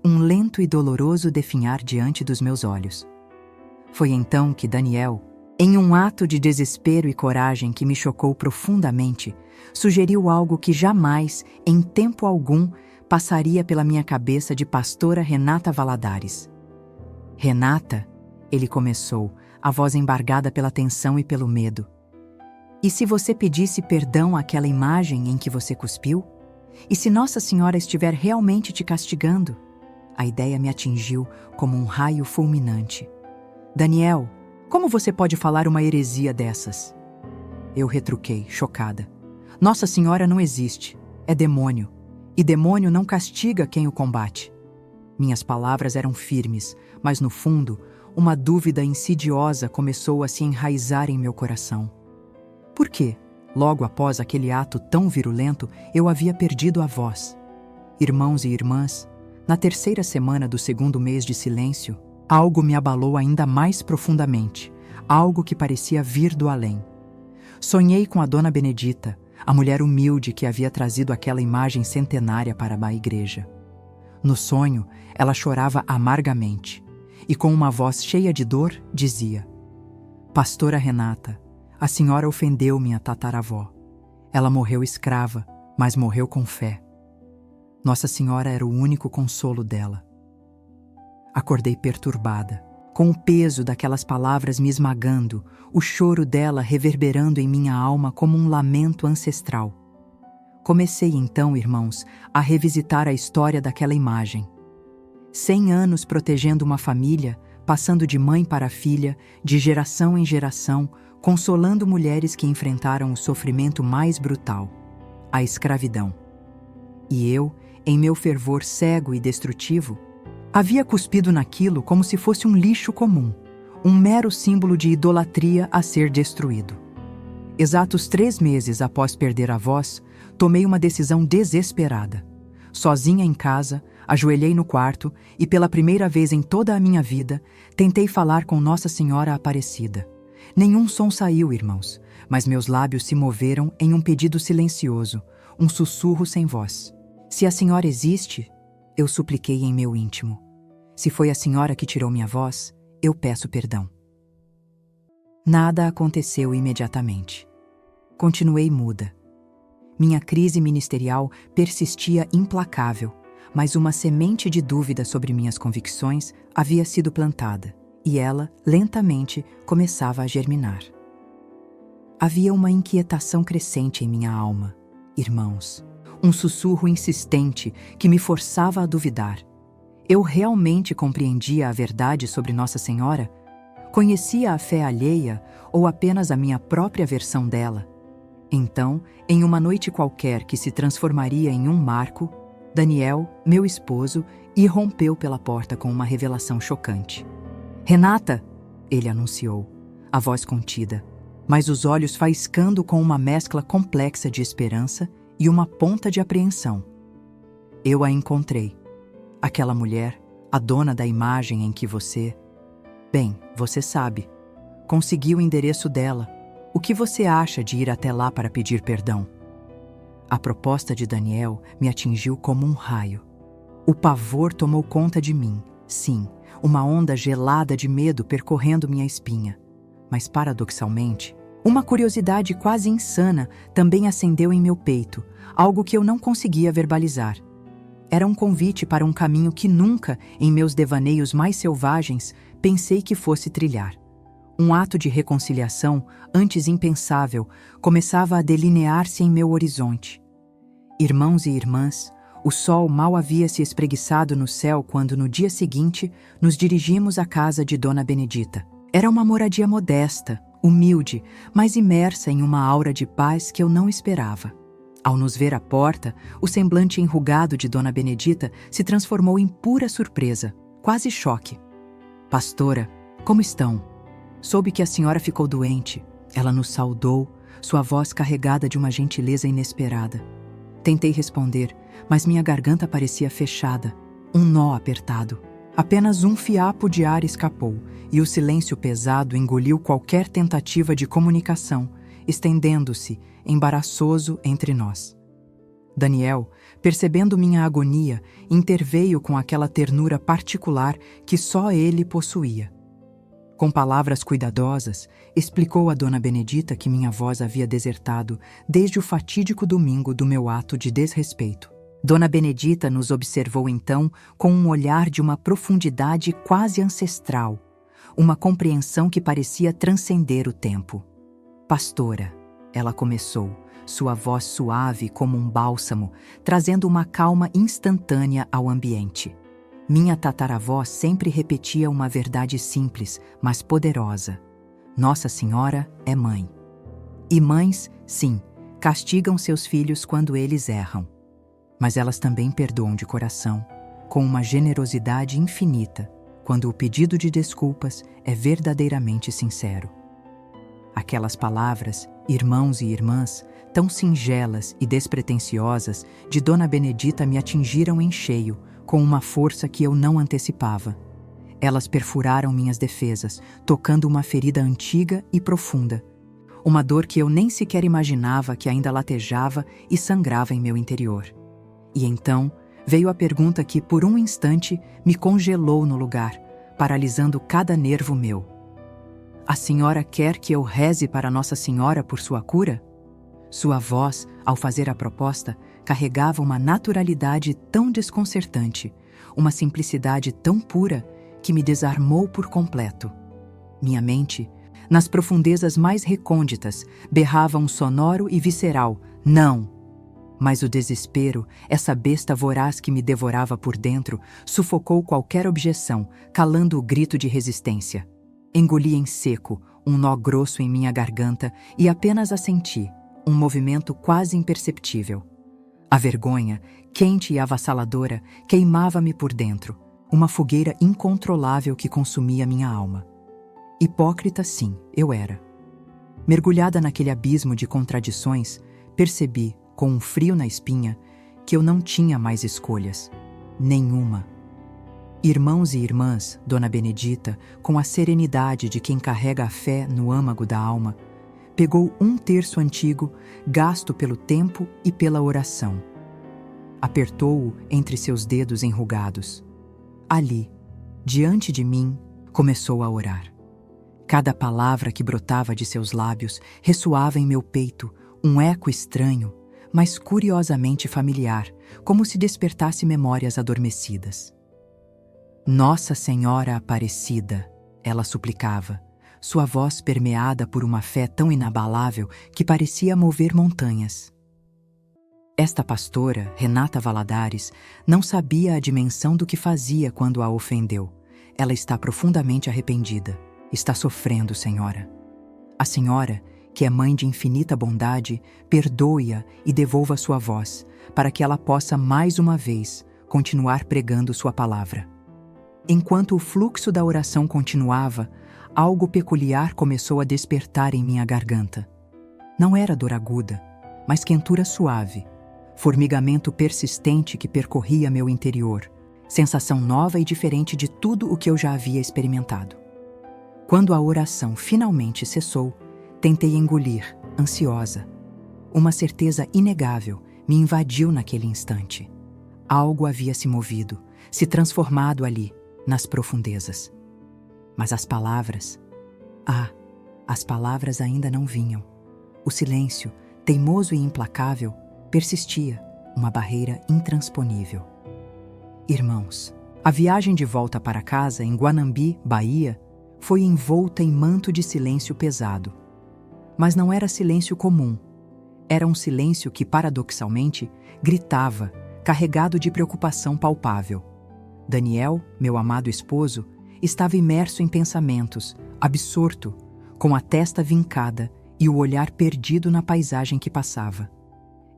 um lento e doloroso definhar diante dos meus olhos. Foi então que Daniel, em um ato de desespero e coragem que me chocou profundamente, sugeriu algo que jamais, em tempo algum, passaria pela minha cabeça de pastora Renata Valadares. Renata, ele começou, a voz embargada pela tensão e pelo medo. E se você pedisse perdão àquela imagem em que você cuspiu? E se Nossa Senhora estiver realmente te castigando? A ideia me atingiu como um raio fulminante. Daniel, como você pode falar uma heresia dessas? Eu retruquei, chocada. Nossa Senhora não existe, é demônio. E demônio não castiga quem o combate. Minhas palavras eram firmes, mas no fundo, uma dúvida insidiosa começou a se enraizar em meu coração. Por quê? Logo após aquele ato tão virulento, eu havia perdido a voz. Irmãos e irmãs, na 3ª semana do 2º mês de silêncio, algo me abalou ainda mais profundamente, algo que parecia vir do além. Sonhei com a Dona Benedita, a mulher humilde que havia trazido aquela imagem centenária para a igreja. No sonho, ela chorava amargamente e, com uma voz cheia de dor, dizia: Pastora Renata, a senhora ofendeu minha tataravó. Ela morreu escrava, mas morreu com fé. Nossa Senhora era o único consolo dela. Acordei perturbada, com o peso daquelas palavras me esmagando, o choro dela reverberando em minha alma como um lamento ancestral. Comecei então, irmãos, a revisitar a história daquela imagem. 100 anos protegendo uma família, passando de mãe para filha, de geração em geração, consolando mulheres que enfrentaram o sofrimento mais brutal, a escravidão. E eu, em meu fervor cego e destrutivo, havia cuspido naquilo como se fosse um lixo comum, um mero símbolo de idolatria a ser destruído. Exatos 3 meses após perder a voz, tomei uma decisão desesperada. Sozinha em casa, Ajoelhei no quarto e, pela primeira vez em toda a minha vida, tentei falar com Nossa Senhora Aparecida. Nenhum som saiu, irmãos, mas meus lábios se moveram em um pedido silencioso, um sussurro sem voz. Se a Senhora existe, eu supliquei em meu íntimo. Se foi a Senhora que tirou minha voz, eu peço perdão. Nada aconteceu imediatamente. Continuei muda. Minha crise ministerial persistia implacável, mas uma semente de dúvida sobre minhas convicções havia sido plantada, e ela, lentamente, começava a germinar. Havia uma inquietação crescente em minha alma, irmãos, um sussurro insistente que me forçava a duvidar. Eu realmente compreendia a verdade sobre Nossa Senhora? Conhecia a fé alheia ou apenas a minha própria versão dela? Então, em uma noite qualquer que se transformaria em um marco, Daniel, meu esposo, irrompeu pela porta com uma revelação chocante. "Renata!" ele anunciou, a voz contida, mas os olhos faiscando com uma mescla complexa de esperança e uma ponta de apreensão. "Eu a encontrei. Aquela mulher, a dona da imagem em que você... Bem, você sabe. Consegui o endereço dela. O que você acha de ir até lá para pedir perdão?" A proposta de Daniel me atingiu como um raio. O pavor tomou conta de mim. Sim, uma onda gelada de medo percorrendo minha espinha. Mas, paradoxalmente, uma curiosidade quase insana também acendeu em meu peito, algo que eu não conseguia verbalizar. Era um convite para um caminho que nunca, em meus devaneios mais selvagens, pensei que fosse trilhar. Um ato de reconciliação, antes impensável, começava a delinear-se em meu horizonte. Irmãos e irmãs, o sol mal havia se espreguiçado no céu quando, no dia seguinte, nos dirigimos à casa de Dona Benedita. Era uma moradia modesta, humilde, mas imersa em uma aura de paz que eu não esperava. Ao nos ver à porta, o semblante enrugado de Dona Benedita se transformou em pura surpresa, quase choque. "Pastora, como estão? Soube que a senhora ficou doente." Ela nos saudou, sua voz carregada de uma gentileza inesperada. Tentei responder, mas minha garganta parecia fechada, um nó apertado. Apenas um fiapo de ar escapou, e o silêncio pesado engoliu qualquer tentativa de comunicação, estendendo-se, embaraçoso, entre nós. Daniel, percebendo minha agonia, interveio com aquela ternura particular que só ele possuía. Com palavras cuidadosas, explicou a Dona Benedita que minha voz havia desertado desde o fatídico domingo do meu ato de desrespeito. Dona Benedita nos observou então com um olhar de uma profundidade quase ancestral, uma compreensão que parecia transcender o tempo. "Pastora", ela começou, sua voz suave como um bálsamo, trazendo uma calma instantânea ao ambiente. Minha tataravó sempre repetia uma verdade simples, mas poderosa. Nossa Senhora é mãe. E mães, sim, castigam seus filhos quando eles erram. Mas elas também perdoam de coração, com uma generosidade infinita, quando o pedido de desculpas é verdadeiramente sincero. Aquelas palavras, irmãos e irmãs, tão singelas e despretensiosas, de Dona Benedita me atingiram em cheio, com uma força que eu não antecipava. Elas perfuraram minhas defesas, tocando uma ferida antiga e profunda. Uma dor que eu nem sequer imaginava que ainda latejava e sangrava em meu interior. E então veio a pergunta que, por um instante, me congelou no lugar, paralisando cada nervo meu. "A senhora quer que eu reze para Nossa Senhora por sua cura?" Sua voz, ao fazer a proposta, carregava uma naturalidade tão desconcertante, uma simplicidade tão pura, que me desarmou por completo. Minha mente, nas profundezas mais recônditas, berrava um sonoro e visceral "não". Mas o desespero, essa besta voraz que me devorava por dentro, sufocou qualquer objeção, calando o grito de resistência. Engoli em seco, um nó grosso em minha garganta e apenas assenti, um movimento quase imperceptível. A vergonha, quente e avassaladora, queimava-me por dentro, uma fogueira incontrolável que consumia minha alma. Hipócrita, sim, eu era. Mergulhada naquele abismo de contradições, percebi, com um frio na espinha, que eu não tinha mais escolhas. Nenhuma. Irmãos e irmãs, Dona Benedita, com a serenidade de quem carrega a fé no âmago da alma, pegou um terço antigo, gasto pelo tempo e pela oração. Apertou-o entre seus dedos enrugados. Ali, diante de mim, começou a orar. Cada palavra que brotava de seus lábios ressoava em meu peito, um eco estranho, mas curiosamente familiar, como se despertasse memórias adormecidas. Nossa Senhora Aparecida, ela suplicava, sua voz permeada por uma fé tão inabalável que parecia mover montanhas. Esta pastora, Renata Valadares, não sabia a dimensão do que fazia quando a ofendeu. Ela está profundamente arrependida. Está sofrendo, Senhora. A Senhora, que é mãe de infinita bondade, perdoe-a e devolva sua voz, para que ela possa mais uma vez continuar pregando sua palavra. Enquanto o fluxo da oração continuava, algo peculiar começou a despertar em minha garganta. Não era dor aguda, mas quentura suave, formigamento persistente que percorria meu interior, sensação nova e diferente de tudo o que eu já havia experimentado. Quando a oração finalmente cessou, tentei engolir, ansiosa. Uma certeza inegável me invadiu naquele instante. Algo havia se movido, se transformado ali, nas profundezas. Mas as palavras... as palavras ainda não vinham. O silêncio, teimoso e implacável, persistia, uma barreira intransponível. Irmãos, a viagem de volta para casa, em Guanambi, Bahia, foi envolta em manto de silêncio pesado. Mas não era silêncio comum. Era um silêncio que, paradoxalmente, gritava, carregado de preocupação palpável. Daniel, meu amado esposo, estava imerso em pensamentos, absorto, com a testa vincada e o olhar perdido na paisagem que passava.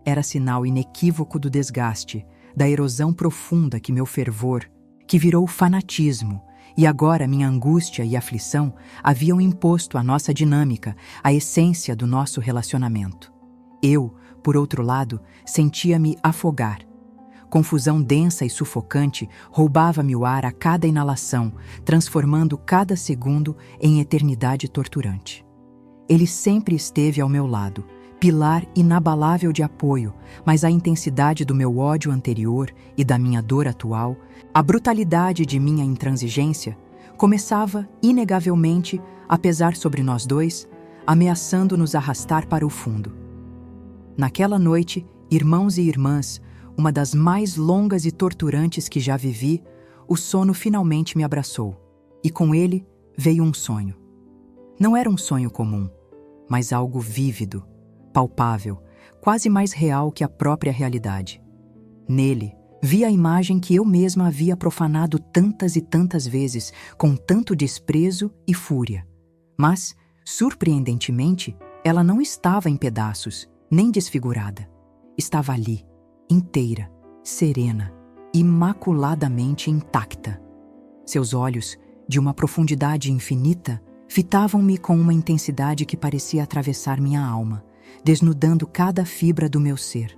Era sinal inequívoco do desgaste, da erosão profunda que meu fervor, que virou fanatismo, e agora minha angústia e aflição haviam imposto à nossa dinâmica, a essência do nosso relacionamento. Eu, por outro lado, sentia-me afogar. Confusão densa e sufocante roubava-me o ar a cada inalação, transformando cada segundo em eternidade torturante. Ele sempre esteve ao meu lado, pilar inabalável de apoio, mas a intensidade do meu ódio anterior e da minha dor atual, a brutalidade de minha intransigência, começava, inegavelmente, a pesar sobre nós dois, ameaçando nos arrastar para o fundo. Naquela noite, irmãos e irmãs, uma das mais longas e torturantes que já vivi, o sono finalmente me abraçou, e com ele veio um sonho. Não era um sonho comum, mas algo vívido, palpável, quase mais real que a própria realidade. Nele, vi a imagem que eu mesma havia profanado tantas e tantas vezes, com tanto desprezo e fúria. Mas, surpreendentemente, ela não estava em pedaços, nem desfigurada. Estava ali, inteira, serena, imaculadamente intacta. Seus olhos, de uma profundidade infinita, fitavam-me com uma intensidade que parecia atravessar minha alma, desnudando cada fibra do meu ser.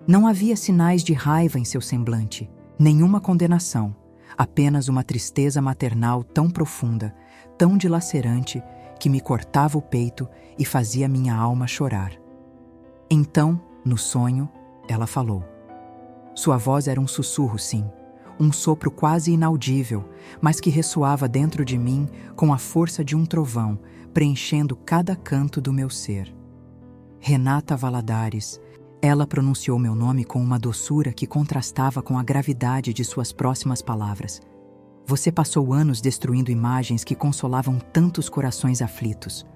Não havia sinais de raiva em seu semblante, nenhuma condenação, apenas uma tristeza maternal tão profunda, tão dilacerante, que me cortava o peito e fazia minha alma chorar. Então, no sonho, ela falou. Sua voz era um sussurro, sim, um sopro quase inaudível, mas que ressoava dentro de mim com a força de um trovão, preenchendo cada canto do meu ser. Renata Valadares. Ela pronunciou meu nome com uma doçura que contrastava com a gravidade de suas próximas palavras. Você passou anos destruindo imagens que consolavam tantos corações aflitos.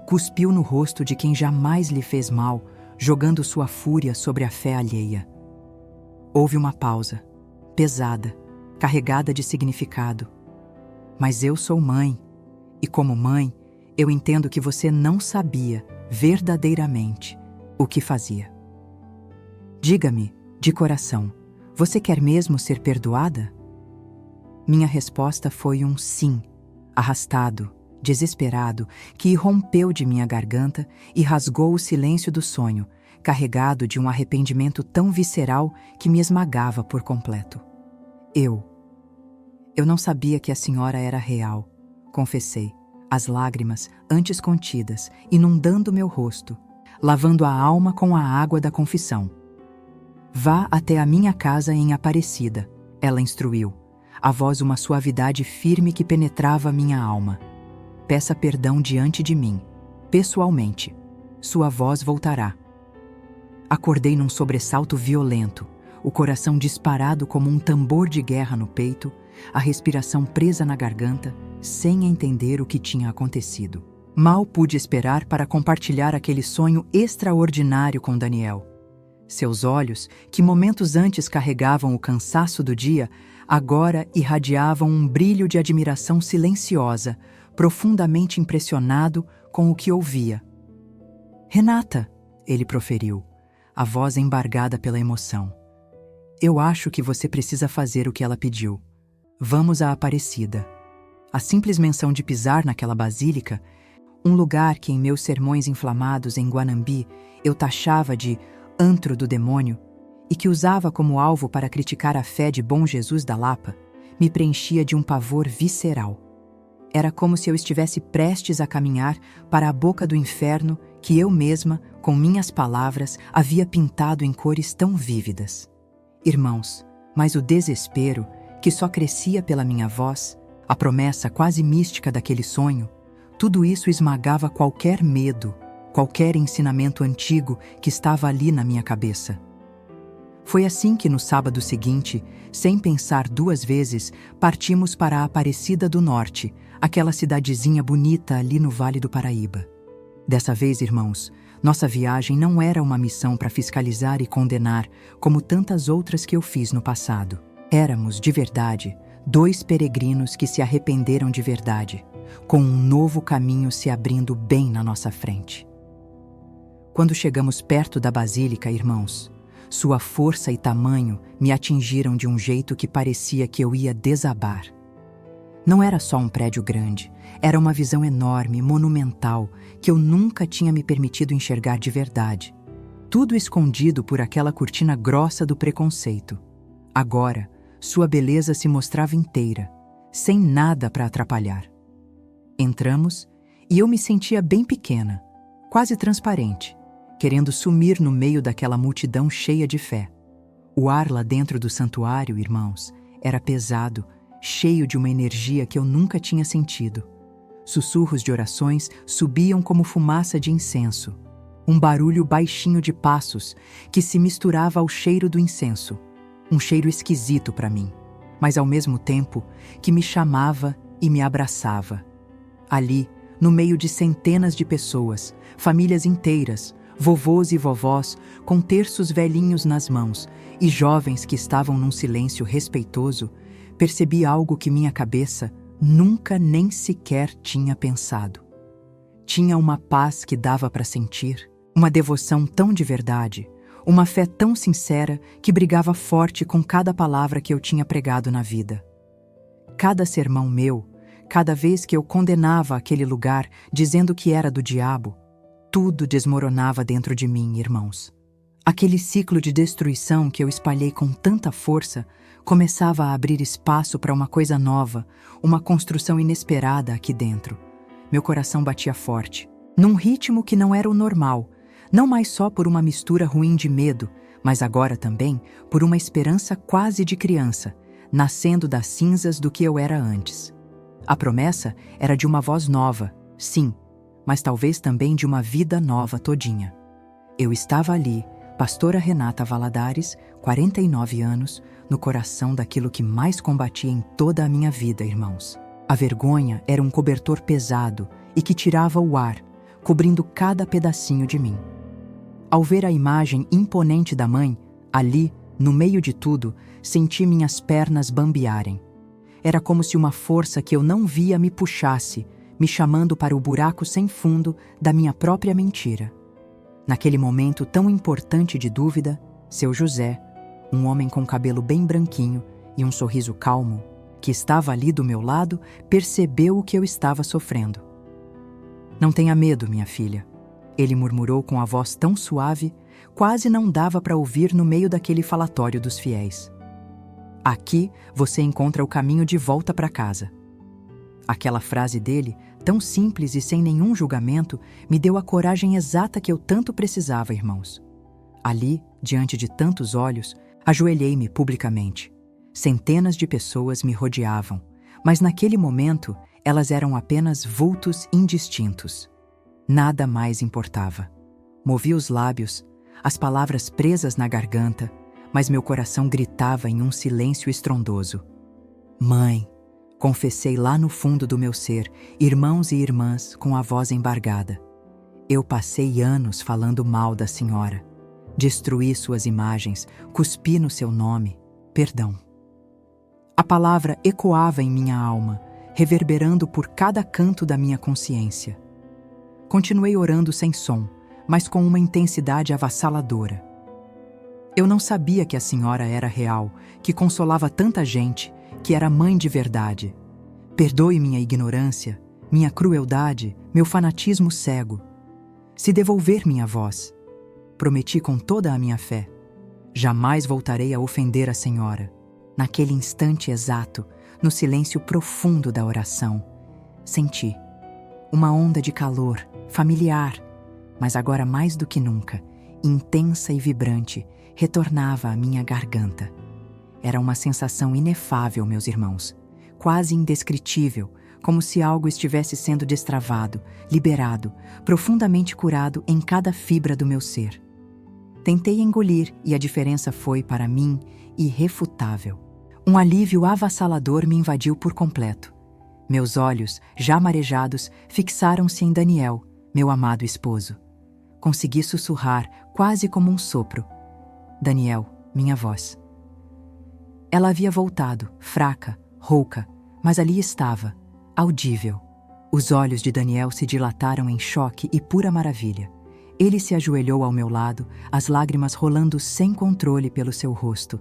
Cuspiu no rosto de quem jamais lhe fez mal, jogando sua fúria sobre a fé alheia. Houve uma pausa, pesada, carregada de significado. Mas eu sou mãe, e como mãe, eu entendo que você não sabia, verdadeiramente, o que fazia. Diga-me, de coração, você quer mesmo ser perdoada? Minha resposta foi um sim, arrastado, desesperado, que irrompeu de minha garganta e rasgou o silêncio do sonho, carregado de um arrependimento tão visceral que me esmagava por completo. Eu não sabia que a senhora era real, confessei, as lágrimas, antes contidas, inundando meu rosto, lavando a alma com a água da confissão. Vá até a minha casa em Aparecida, ela instruiu, a voz uma suavidade firme que penetrava minha alma. Peça perdão diante de mim, pessoalmente. Sua voz voltará. Acordei num sobressalto violento, o coração disparado como um tambor de guerra no peito, a respiração presa na garganta, sem entender o que tinha acontecido. Mal pude esperar para compartilhar aquele sonho extraordinário com Daniel. Seus olhos, que momentos antes carregavam o cansaço do dia, agora irradiavam um brilho de admiração silenciosa, profundamente impressionado com o que ouvia. "Renata", ele proferiu, a voz embargada pela emoção. "Eu acho que você precisa fazer o que ela pediu. Vamos à Aparecida." A simples menção de pisar naquela basílica, um lugar que em meus sermões inflamados em Guanambi eu taxava de antro do demônio e que usava como alvo para criticar a fé de Bom Jesus da Lapa, me preenchia de um pavor visceral. Era como se eu estivesse prestes a caminhar para a boca do inferno que eu mesma, com minhas palavras, havia pintado em cores tão vívidas. Irmãos, mas o desespero, que só crescia pela minha voz, a promessa quase mística daquele sonho, tudo isso esmagava qualquer medo, qualquer ensinamento antigo que estava ali na minha cabeça. Foi assim que no sábado seguinte, sem pensar duas vezes, partimos para a Aparecida do Norte, aquela cidadezinha bonita ali no Vale do Paraíba. Dessa vez, irmãos, nossa viagem não era uma missão para fiscalizar e condenar, como tantas outras que eu fiz no passado. Éramos, de verdade, dois peregrinos que se arrependeram de verdade, com um novo caminho se abrindo bem na nossa frente. Quando chegamos perto da basílica, irmãos, sua força e tamanho me atingiram de um jeito que parecia que eu ia desabar. Não era só um prédio grande, era uma visão enorme, monumental, que eu nunca tinha me permitido enxergar de verdade. Tudo escondido por aquela cortina grossa do preconceito. Agora, sua beleza se mostrava inteira, sem nada para atrapalhar. Entramos e eu me sentia bem pequena, quase transparente, querendo sumir no meio daquela multidão cheia de fé. O ar lá dentro do santuário, irmãos, era pesado, cheio de uma energia que eu nunca tinha sentido. Sussurros de orações subiam como fumaça de incenso. Um barulho baixinho de passos que se misturava ao cheiro do incenso. Um cheiro esquisito para mim, mas ao mesmo tempo que me chamava e me abraçava. Ali, no meio de centenas de pessoas, famílias inteiras, vovôs e vovós com terços velhinhos nas mãos e jovens que estavam num silêncio respeitoso, percebi algo que minha cabeça nunca nem sequer tinha pensado. Tinha uma paz que dava para sentir, uma devoção tão de verdade, uma fé tão sincera que brigava forte com cada palavra que eu tinha pregado na vida. Cada sermão meu, cada vez que eu condenava aquele lugar dizendo que era do diabo, tudo desmoronava dentro de mim, irmãos. Aquele ciclo de destruição que eu espalhei com tanta força começava a abrir espaço para uma coisa nova, uma construção inesperada aqui dentro. Meu coração batia forte, num ritmo que não era o normal, não mais só por uma mistura ruim de medo, mas agora também por uma esperança quase de criança, nascendo das cinzas do que eu era antes. A promessa era de uma voz nova, sim, mas talvez também de uma vida nova todinha. Eu estava ali, pastora Renata Valadares, 49 anos, no coração daquilo que mais combatia em toda a minha vida, irmãos. A vergonha era um cobertor pesado e que tirava o ar, cobrindo cada pedacinho de mim. Ao ver a imagem imponente da mãe, ali, no meio de tudo, senti minhas pernas bambearem. Era como se uma força que eu não via me puxasse, me chamando para o buraco sem fundo da minha própria mentira. Naquele momento tão importante de dúvida, seu José, um homem com cabelo bem branquinho e um sorriso calmo, que estava ali do meu lado, percebeu o que eu estava sofrendo. "Não tenha medo, minha filha", ele murmurou com a voz tão suave, quase não dava para ouvir no meio daquele falatório dos fiéis. Aqui você encontra o caminho de volta para casa. Aquela frase dele, tão simples e sem nenhum julgamento, me deu a coragem exata que eu tanto precisava, irmãos. Ali, diante de tantos olhos, ajoelhei-me publicamente. Centenas de pessoas me rodeavam, mas naquele momento elas eram apenas vultos indistintos. Nada mais importava. Movi os lábios, as palavras presas na garganta, mas meu coração gritava em um silêncio estrondoso. Mãe, confessei lá no fundo do meu ser, irmãos e irmãs com a voz embargada. Eu passei anos falando mal da senhora. Destruí suas imagens, cuspi no seu nome. Perdão. A palavra ecoava em minha alma, reverberando por cada canto da minha consciência. Continuei orando sem som, mas com uma intensidade avassaladora. Eu não sabia que a senhora era real, que consolava tanta gente, que era mãe de verdade. Perdoe minha ignorância, minha crueldade, meu fanatismo cego. Se devolver minha voz, prometi com toda a minha fé, jamais voltarei a ofender a senhora. Naquele instante exato, no silêncio profundo da oração, senti uma onda de calor, familiar, mas agora mais do que nunca, intensa e vibrante, retornava à minha garganta. Era uma sensação inefável, meus irmãos, quase indescritível, como se algo estivesse sendo destravado, liberado, profundamente curado em cada fibra do meu ser. Tentei engolir e a diferença foi, para mim, irrefutável. Um alívio avassalador me invadiu por completo. Meus olhos, já marejados, fixaram-se em Daniel, meu amado esposo. Consegui sussurrar, quase como um sopro. Daniel, minha voz. Ela havia voltado, fraca, rouca, mas ali estava, audível. Os olhos de Daniel se dilataram em choque e pura maravilha. Ele se ajoelhou ao meu lado, as lágrimas rolando sem controle pelo seu rosto.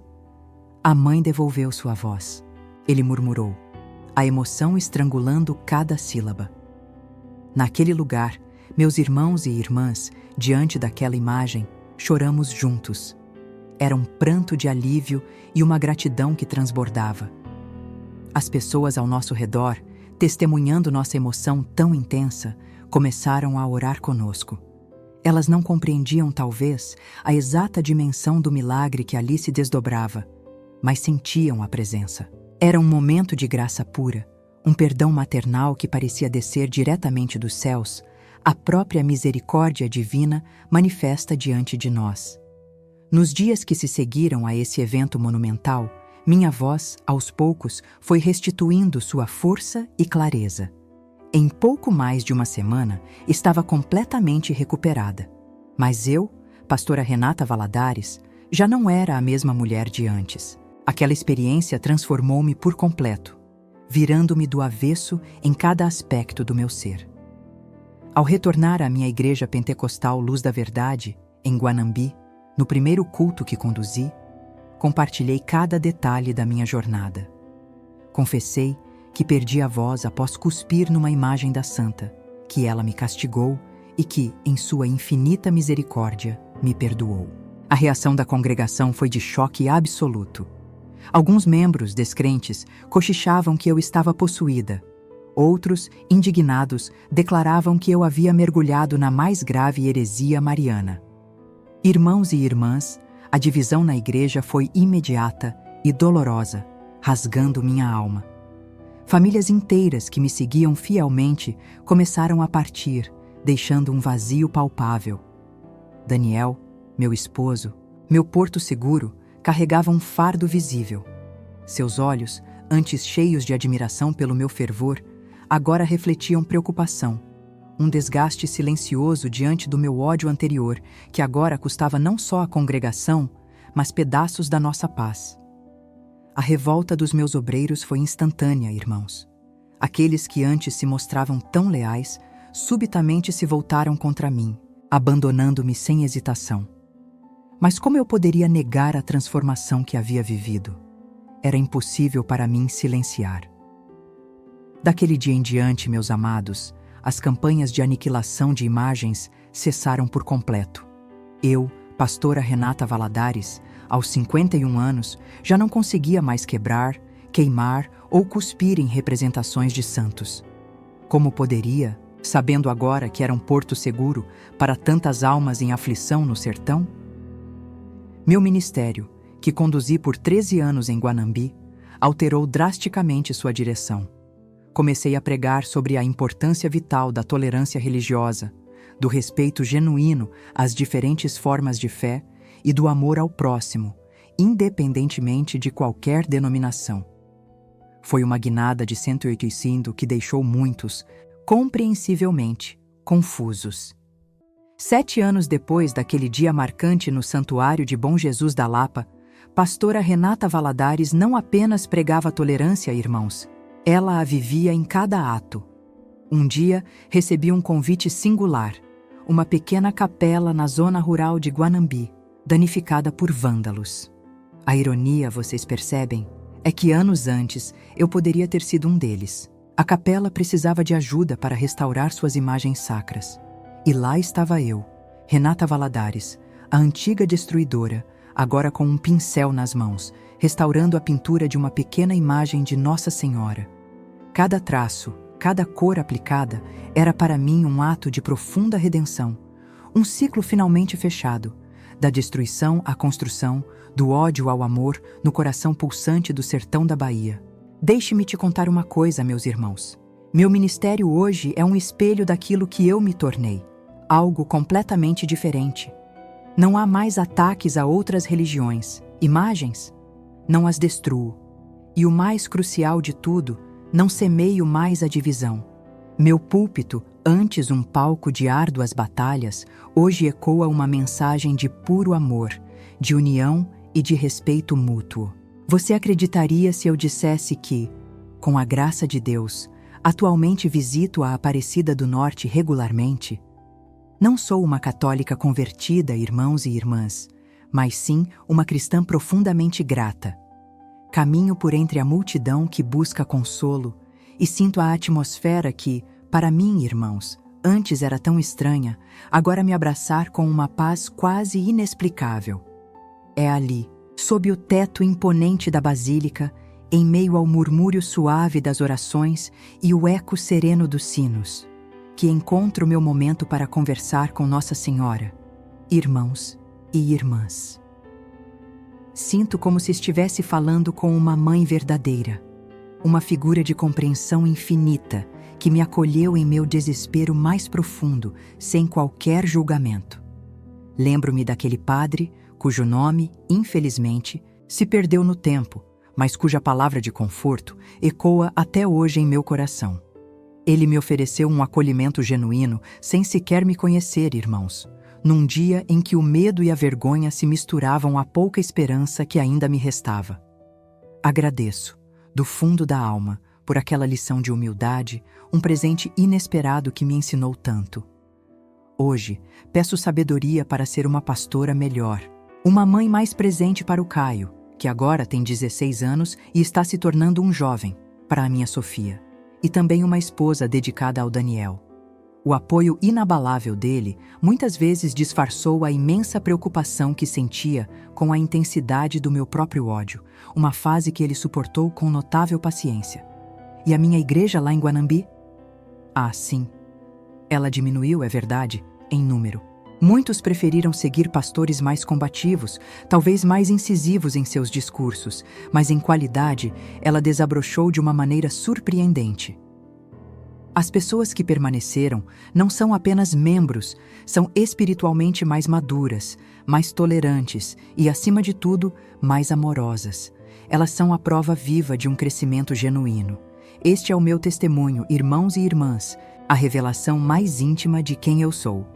A mãe devolveu sua voz. Ele murmurou, a emoção estrangulando cada sílaba. Naquele lugar, meus irmãos e irmãs, diante daquela imagem, choramos juntos. Era um pranto de alívio e uma gratidão que transbordava. As pessoas ao nosso redor, testemunhando nossa emoção tão intensa, começaram a orar conosco. Elas não compreendiam, talvez, a exata dimensão do milagre que ali se desdobrava, mas sentiam a presença. Era um momento de graça pura, um perdão maternal que parecia descer diretamente dos céus, a própria misericórdia divina manifesta diante de nós. Nos dias que se seguiram a esse evento monumental, minha voz, aos poucos, foi restituindo sua força e clareza. Em pouco mais de uma semana, estava completamente recuperada. Mas eu, pastora Renata Valadares, já não era a mesma mulher de antes. Aquela experiência transformou-me por completo, virando-me do avesso em cada aspecto do meu ser. Ao retornar à minha igreja pentecostal Luz da Verdade, em Guanambi, no primeiro culto que conduzi, compartilhei cada detalhe da minha jornada. Confessei que perdi a voz após cuspir numa imagem da santa, que ela me castigou e que, em sua infinita misericórdia, me perdoou. A reação da congregação foi de choque absoluto. Alguns membros descrentes cochichavam que eu estava possuída. Outros, indignados, declaravam que eu havia mergulhado na mais grave heresia mariana. Irmãos e irmãs, a divisão na igreja foi imediata e dolorosa, rasgando minha alma. Famílias inteiras que me seguiam fielmente começaram a partir, deixando um vazio palpável. Daniel, meu esposo, meu porto seguro, carregava um fardo visível. Seus olhos, antes cheios de admiração pelo meu fervor, agora refletiam preocupação, um desgaste silencioso diante do meu ódio anterior, que agora custava não só a congregação, mas pedaços da nossa paz. A revolta dos meus obreiros foi instantânea, irmãos. Aqueles que antes se mostravam tão leais, subitamente se voltaram contra mim, abandonando-me sem hesitação. Mas como eu poderia negar a transformação que havia vivido? Era impossível para mim silenciar. Daquele dia em diante, meus amados, as campanhas de aniquilação de imagens cessaram por completo. Eu, pastora Renata Valadares, aos 51 anos, já não conseguia mais quebrar, queimar ou cuspir em representações de santos. Como poderia, sabendo agora que era um porto seguro para tantas almas em aflição no sertão? Meu ministério, que conduzi por 13 anos em Guanambi, alterou drasticamente sua direção. Comecei a pregar sobre a importância vital da tolerância religiosa, do respeito genuíno às diferentes formas de fé e do amor ao próximo, independentemente de qualquer denominação. Foi uma guinada de 185 que deixou muitos, compreensivelmente, confusos. 7 anos depois daquele dia marcante no Santuário de Bom Jesus da Lapa, pastora Renata Valadares não apenas pregava tolerância, irmãos, ela a vivia em cada ato. Um dia, recebi um convite singular, uma pequena capela na zona rural de Guanambi, danificada por vândalos. A ironia, vocês percebem, é que anos antes eu poderia ter sido um deles. A capela precisava de ajuda para restaurar suas imagens sacras. E lá estava eu, Renata Valadares, a antiga destruidora, agora com um pincel nas mãos, restaurando a pintura de uma pequena imagem de Nossa Senhora. Cada traço, cada cor aplicada, era para mim um ato de profunda redenção, um ciclo finalmente fechado, da destruição à construção, do ódio ao amor, no coração pulsante do sertão da Bahia. Deixe-me te contar uma coisa, meus irmãos. Meu ministério hoje é um espelho daquilo que eu me tornei, algo completamente diferente. Não há mais ataques a outras religiões, imagens. Não as destruo. E o mais crucial de tudo, não semeio mais a divisão. Meu púlpito, antes um palco de árduas batalhas, hoje ecoa uma mensagem de puro amor, de união e de respeito mútuo. Você acreditaria se eu dissesse que, com a graça de Deus, atualmente visito a Aparecida do Norte regularmente? Não sou uma católica convertida, irmãos e irmãs, mas sim uma cristã profundamente grata. Caminho por entre a multidão que busca consolo e sinto a atmosfera que, para mim, irmãos, antes era tão estranha, agora me abraçar com uma paz quase inexplicável. É ali, sob o teto imponente da basílica, em meio ao murmúrio suave das orações e o eco sereno dos sinos, que encontro meu momento para conversar com Nossa Senhora, irmãos e irmãs. Sinto como se estivesse falando com uma mãe verdadeira, uma figura de compreensão infinita que me acolheu em meu desespero mais profundo, sem qualquer julgamento. Lembro-me daquele padre cujo nome, infelizmente, se perdeu no tempo, mas cuja palavra de conforto ecoa até hoje em meu coração. Ele me ofereceu um acolhimento genuíno sem sequer me conhecer, irmãos, num dia em que o medo e a vergonha se misturavam à pouca esperança que ainda me restava. Agradeço, do fundo da alma, por aquela lição de humildade, um presente inesperado que me ensinou tanto. Hoje, peço sabedoria para ser uma pastora melhor, uma mãe mais presente para o Caio, que agora tem 16 anos e está se tornando um jovem, para a minha Sofia, e também uma esposa dedicada ao Daniel. O apoio inabalável dele muitas vezes disfarçou a imensa preocupação que sentia com a intensidade do meu próprio ódio, uma fase que ele suportou com notável paciência. E a minha igreja lá em Guanambi? Ah, sim. Ela diminuiu, é verdade, em número. Muitos preferiram seguir pastores mais combativos, talvez mais incisivos em seus discursos, mas em qualidade ela desabrochou de uma maneira surpreendente. As pessoas que permaneceram não são apenas membros, são espiritualmente mais maduras, mais tolerantes e, acima de tudo, mais amorosas. Elas são a prova viva de um crescimento genuíno. Este é o meu testemunho, irmãos e irmãs, a revelação mais íntima de quem eu sou.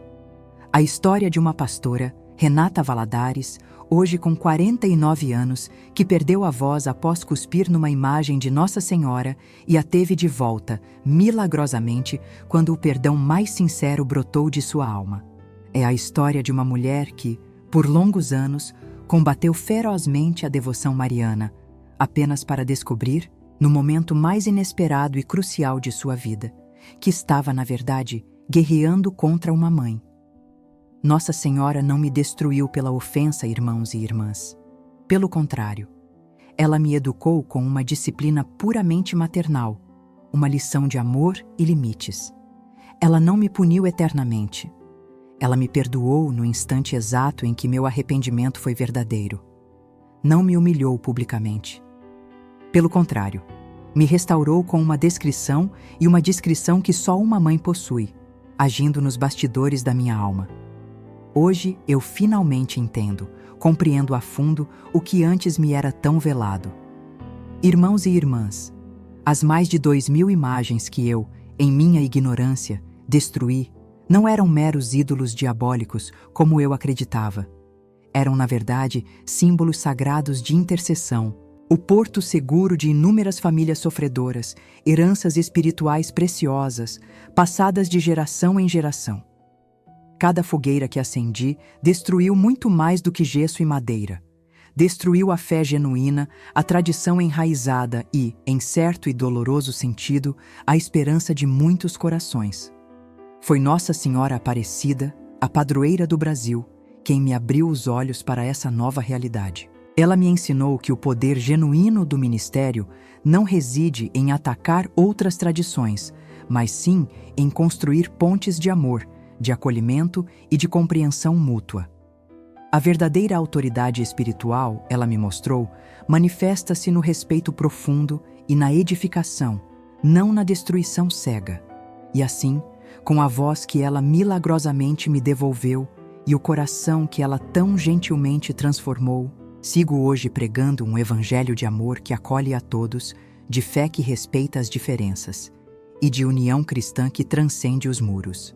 A história de uma pastora, Renata Valadares, hoje com 49 anos, que perdeu a voz após cuspir numa imagem de Nossa Senhora e a teve de volta, milagrosamente, quando o perdão mais sincero brotou de sua alma. É a história de uma mulher que, por longos anos, combateu ferozmente a devoção mariana, apenas para descobrir, no momento mais inesperado e crucial de sua vida, que estava, na verdade, guerreando contra uma mãe. Nossa Senhora não me destruiu pela ofensa, irmãos e irmãs. Pelo contrário, ela me educou com uma disciplina puramente maternal, uma lição de amor e limites. Ela não me puniu eternamente. Ela me perdoou no instante exato em que meu arrependimento foi verdadeiro. Não me humilhou publicamente. Pelo contrário, me restaurou com uma descrição e uma discrição que só uma mãe possui, agindo nos bastidores da minha alma. Hoje eu finalmente entendo, compreendo a fundo o que antes me era tão velado. Irmãos e irmãs, as mais de 2000 imagens que eu, em minha ignorância, destruí, não eram meros ídolos diabólicos, como eu acreditava. Eram, na verdade, símbolos sagrados de intercessão, o porto seguro de inúmeras famílias sofredoras, heranças espirituais preciosas, passadas de geração em geração. Cada fogueira que acendi destruiu muito mais do que gesso e madeira. Destruiu a fé genuína, a tradição enraizada e, em certo e doloroso sentido, a esperança de muitos corações. Foi Nossa Senhora Aparecida, a padroeira do Brasil, quem me abriu os olhos para essa nova realidade. Ela me ensinou que o poder genuíno do ministério não reside em atacar outras tradições, mas sim em construir pontes de amor, de acolhimento e de compreensão mútua. A verdadeira autoridade espiritual, ela me mostrou, manifesta-se no respeito profundo e na edificação, não na destruição cega. E assim, com a voz que ela milagrosamente me devolveu e o coração que ela tão gentilmente transformou, sigo hoje pregando um evangelho de amor que acolhe a todos, de fé que respeita as diferenças e de união cristã que transcende os muros.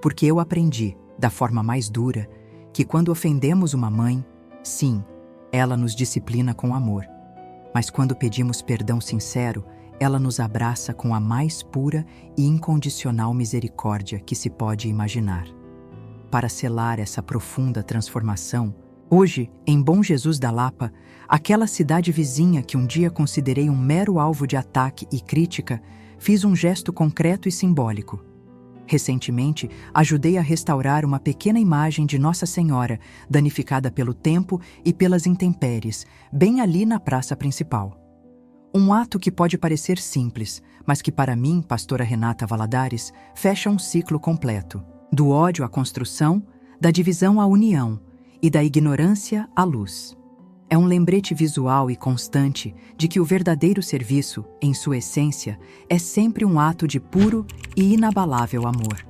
Porque eu aprendi, da forma mais dura, que quando ofendemos uma mãe, sim, ela nos disciplina com amor. Mas quando pedimos perdão sincero, ela nos abraça com a mais pura e incondicional misericórdia que se pode imaginar. Para selar essa profunda transformação, hoje, em Bom Jesus da Lapa, aquela cidade vizinha que um dia considerei um mero alvo de ataque e crítica, fiz um gesto concreto e simbólico. Recentemente, ajudei a restaurar uma pequena imagem de Nossa Senhora, danificada pelo tempo e pelas intempéries, bem ali na praça principal. Um ato que pode parecer simples, mas que para mim, pastora Renata Valadares, fecha um ciclo completo. Do ódio à construção, da divisão à união e da ignorância à luz. É um lembrete visual e constante de que o verdadeiro serviço, em sua essência, é sempre um ato de puro e inabalável amor.